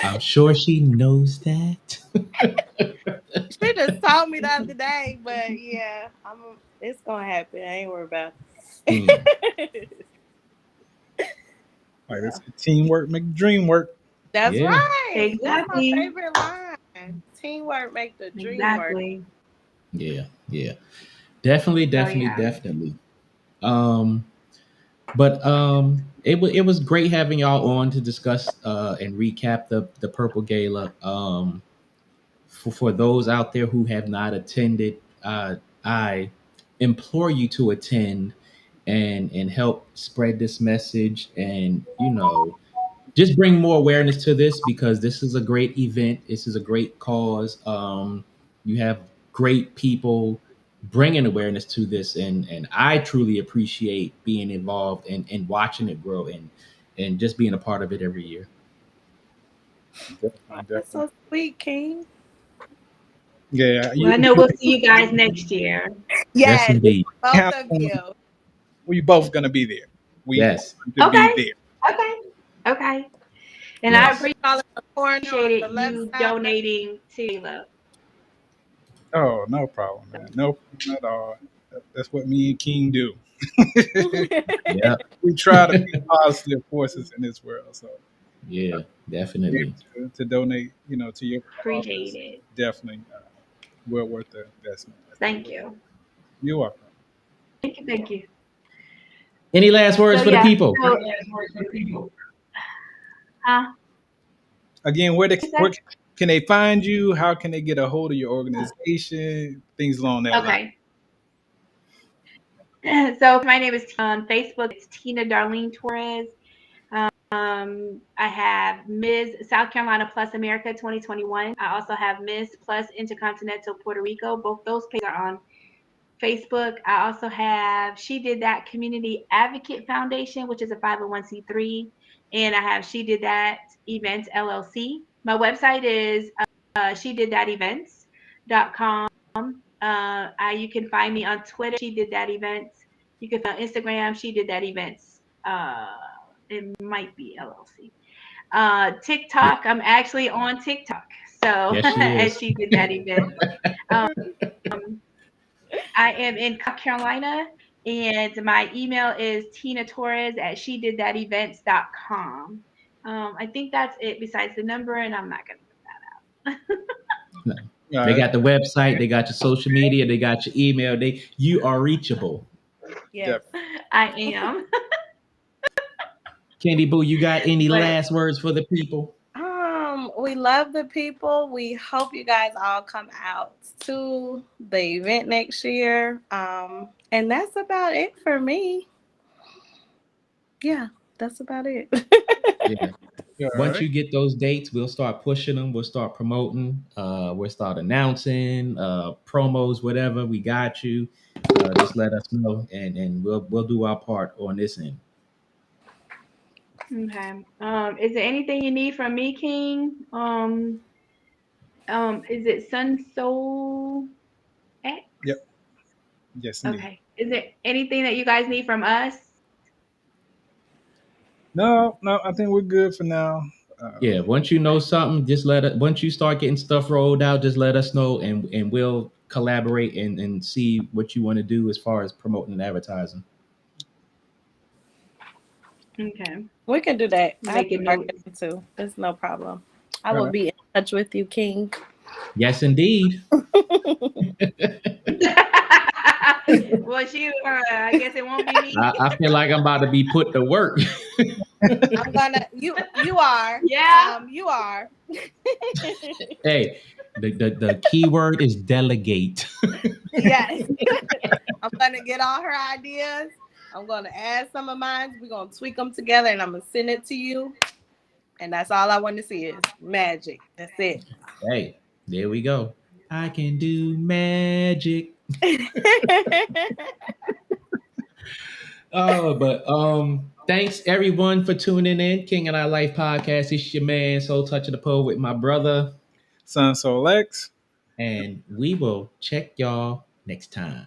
I'm sure she knows that. She just told me the other day, but yeah, it's gonna happen. I ain't worried about Mm. it. Like they So, said, teamwork make the dream work. that's Yeah. right. That's my exactly, favorite line. Teamwork make the dream work. exactly. Yeah. Yeah. Definitely, So definitely, yeah, definitely. Um, but it was great having y'all on to discuss and recap the Purple Gala. For those out there who have not attended, I implore you to attend and help spread this message and just bring more awareness to this because this is a great event. This is a great cause. You have great people bringing awareness to this, and I truly appreciate being involved and watching it grow and just being a part of it every year. Definitely, That's definitely. so sweet, King. Yeah, well, I you know we'll see you guys next year. Yes, Yes, indeed. both have of fun. you. We both gonna be there. We Yes, going to be Okay, there. okay, okay. And I yes, We call it the corner on appreciate the left you side. donating to Love. Oh, no problem, man. No problem at all. That's what me and King do. yeah, We try to be positive forces in this world. So yeah, being definitely. able to donate, to your cause Appreciate is it. definitely well worth the investment. Thank you. You're welcome. Thank you. Thank you. Any last words So for the yeah. people? So, huh? Again, What'd you where say? can they find you? How can they get a hold of your organization? Things along that line. Okay. So my name is on Facebook. It's Tina Darlene Torres. I have Ms. South Carolina Plus America 2021. I also have Ms. Plus Intercontinental Puerto Rico. Both those pages are on Facebook. I also have She Did That Community Advocate Foundation, which is a 501c3. And I have She Did That Events LLC. My website is she did that events.com. You can find me on Twitter, She Did That Events. You can find Instagram, She Did That Events. It might be LLC. TikTok, I'm actually on TikTok. So, Yes, she as is. She Did That Event. Um, I am in South Carolina, and my email is Tina Torres at she did that events.com. I think that's it besides the number, and I'm not going to No. They Uh, got the website, they got your social media, they got your email. You are reachable. Yes. I am. Candy Boo, you got any But last words for the people? We love the people. We hope you guys all come out to the event next year. And that's about it for me. Yeah, that's about it. Yeah. Yeah, all Once right. you get those dates, we'll start pushing them. We'll start promoting. We'll start announcing promos, whatever. We got you. Just let us know, and we'll do our part on this end. okay. Is there anything you need from me, King? Is it Sun Soul X? Yep. Yes, indeed. Okay. Is there anything that you guys need from us? No, no, I think we're good for now. Yeah. Once you know something, just let it. Once you start getting stuff rolled out, just let us know, and we'll collaborate and see what you want to do as far as promoting and advertising. Okay. We can do that. I Making have notes. marketing too. It's no problem. I All will right. be in touch with you, King. Yes, indeed. Well, shoot, I guess it won't be me. I feel like I'm about to be put to work. I'm gonna you are. Yeah. You are. Hey, the key word is delegate. Yes. I'm gonna get all her ideas. I'm gonna add some of mine. We're gonna tweak them together and I'm gonna send it to you. And that's all I want to see is magic. That's it. Hey, there we go. I can do magic. Oh, but thanks everyone for tuning in. King and I Life podcast. It's your man, Soul Touch of the Poet with my brother. Sun Soul X. And we will check y'all next time.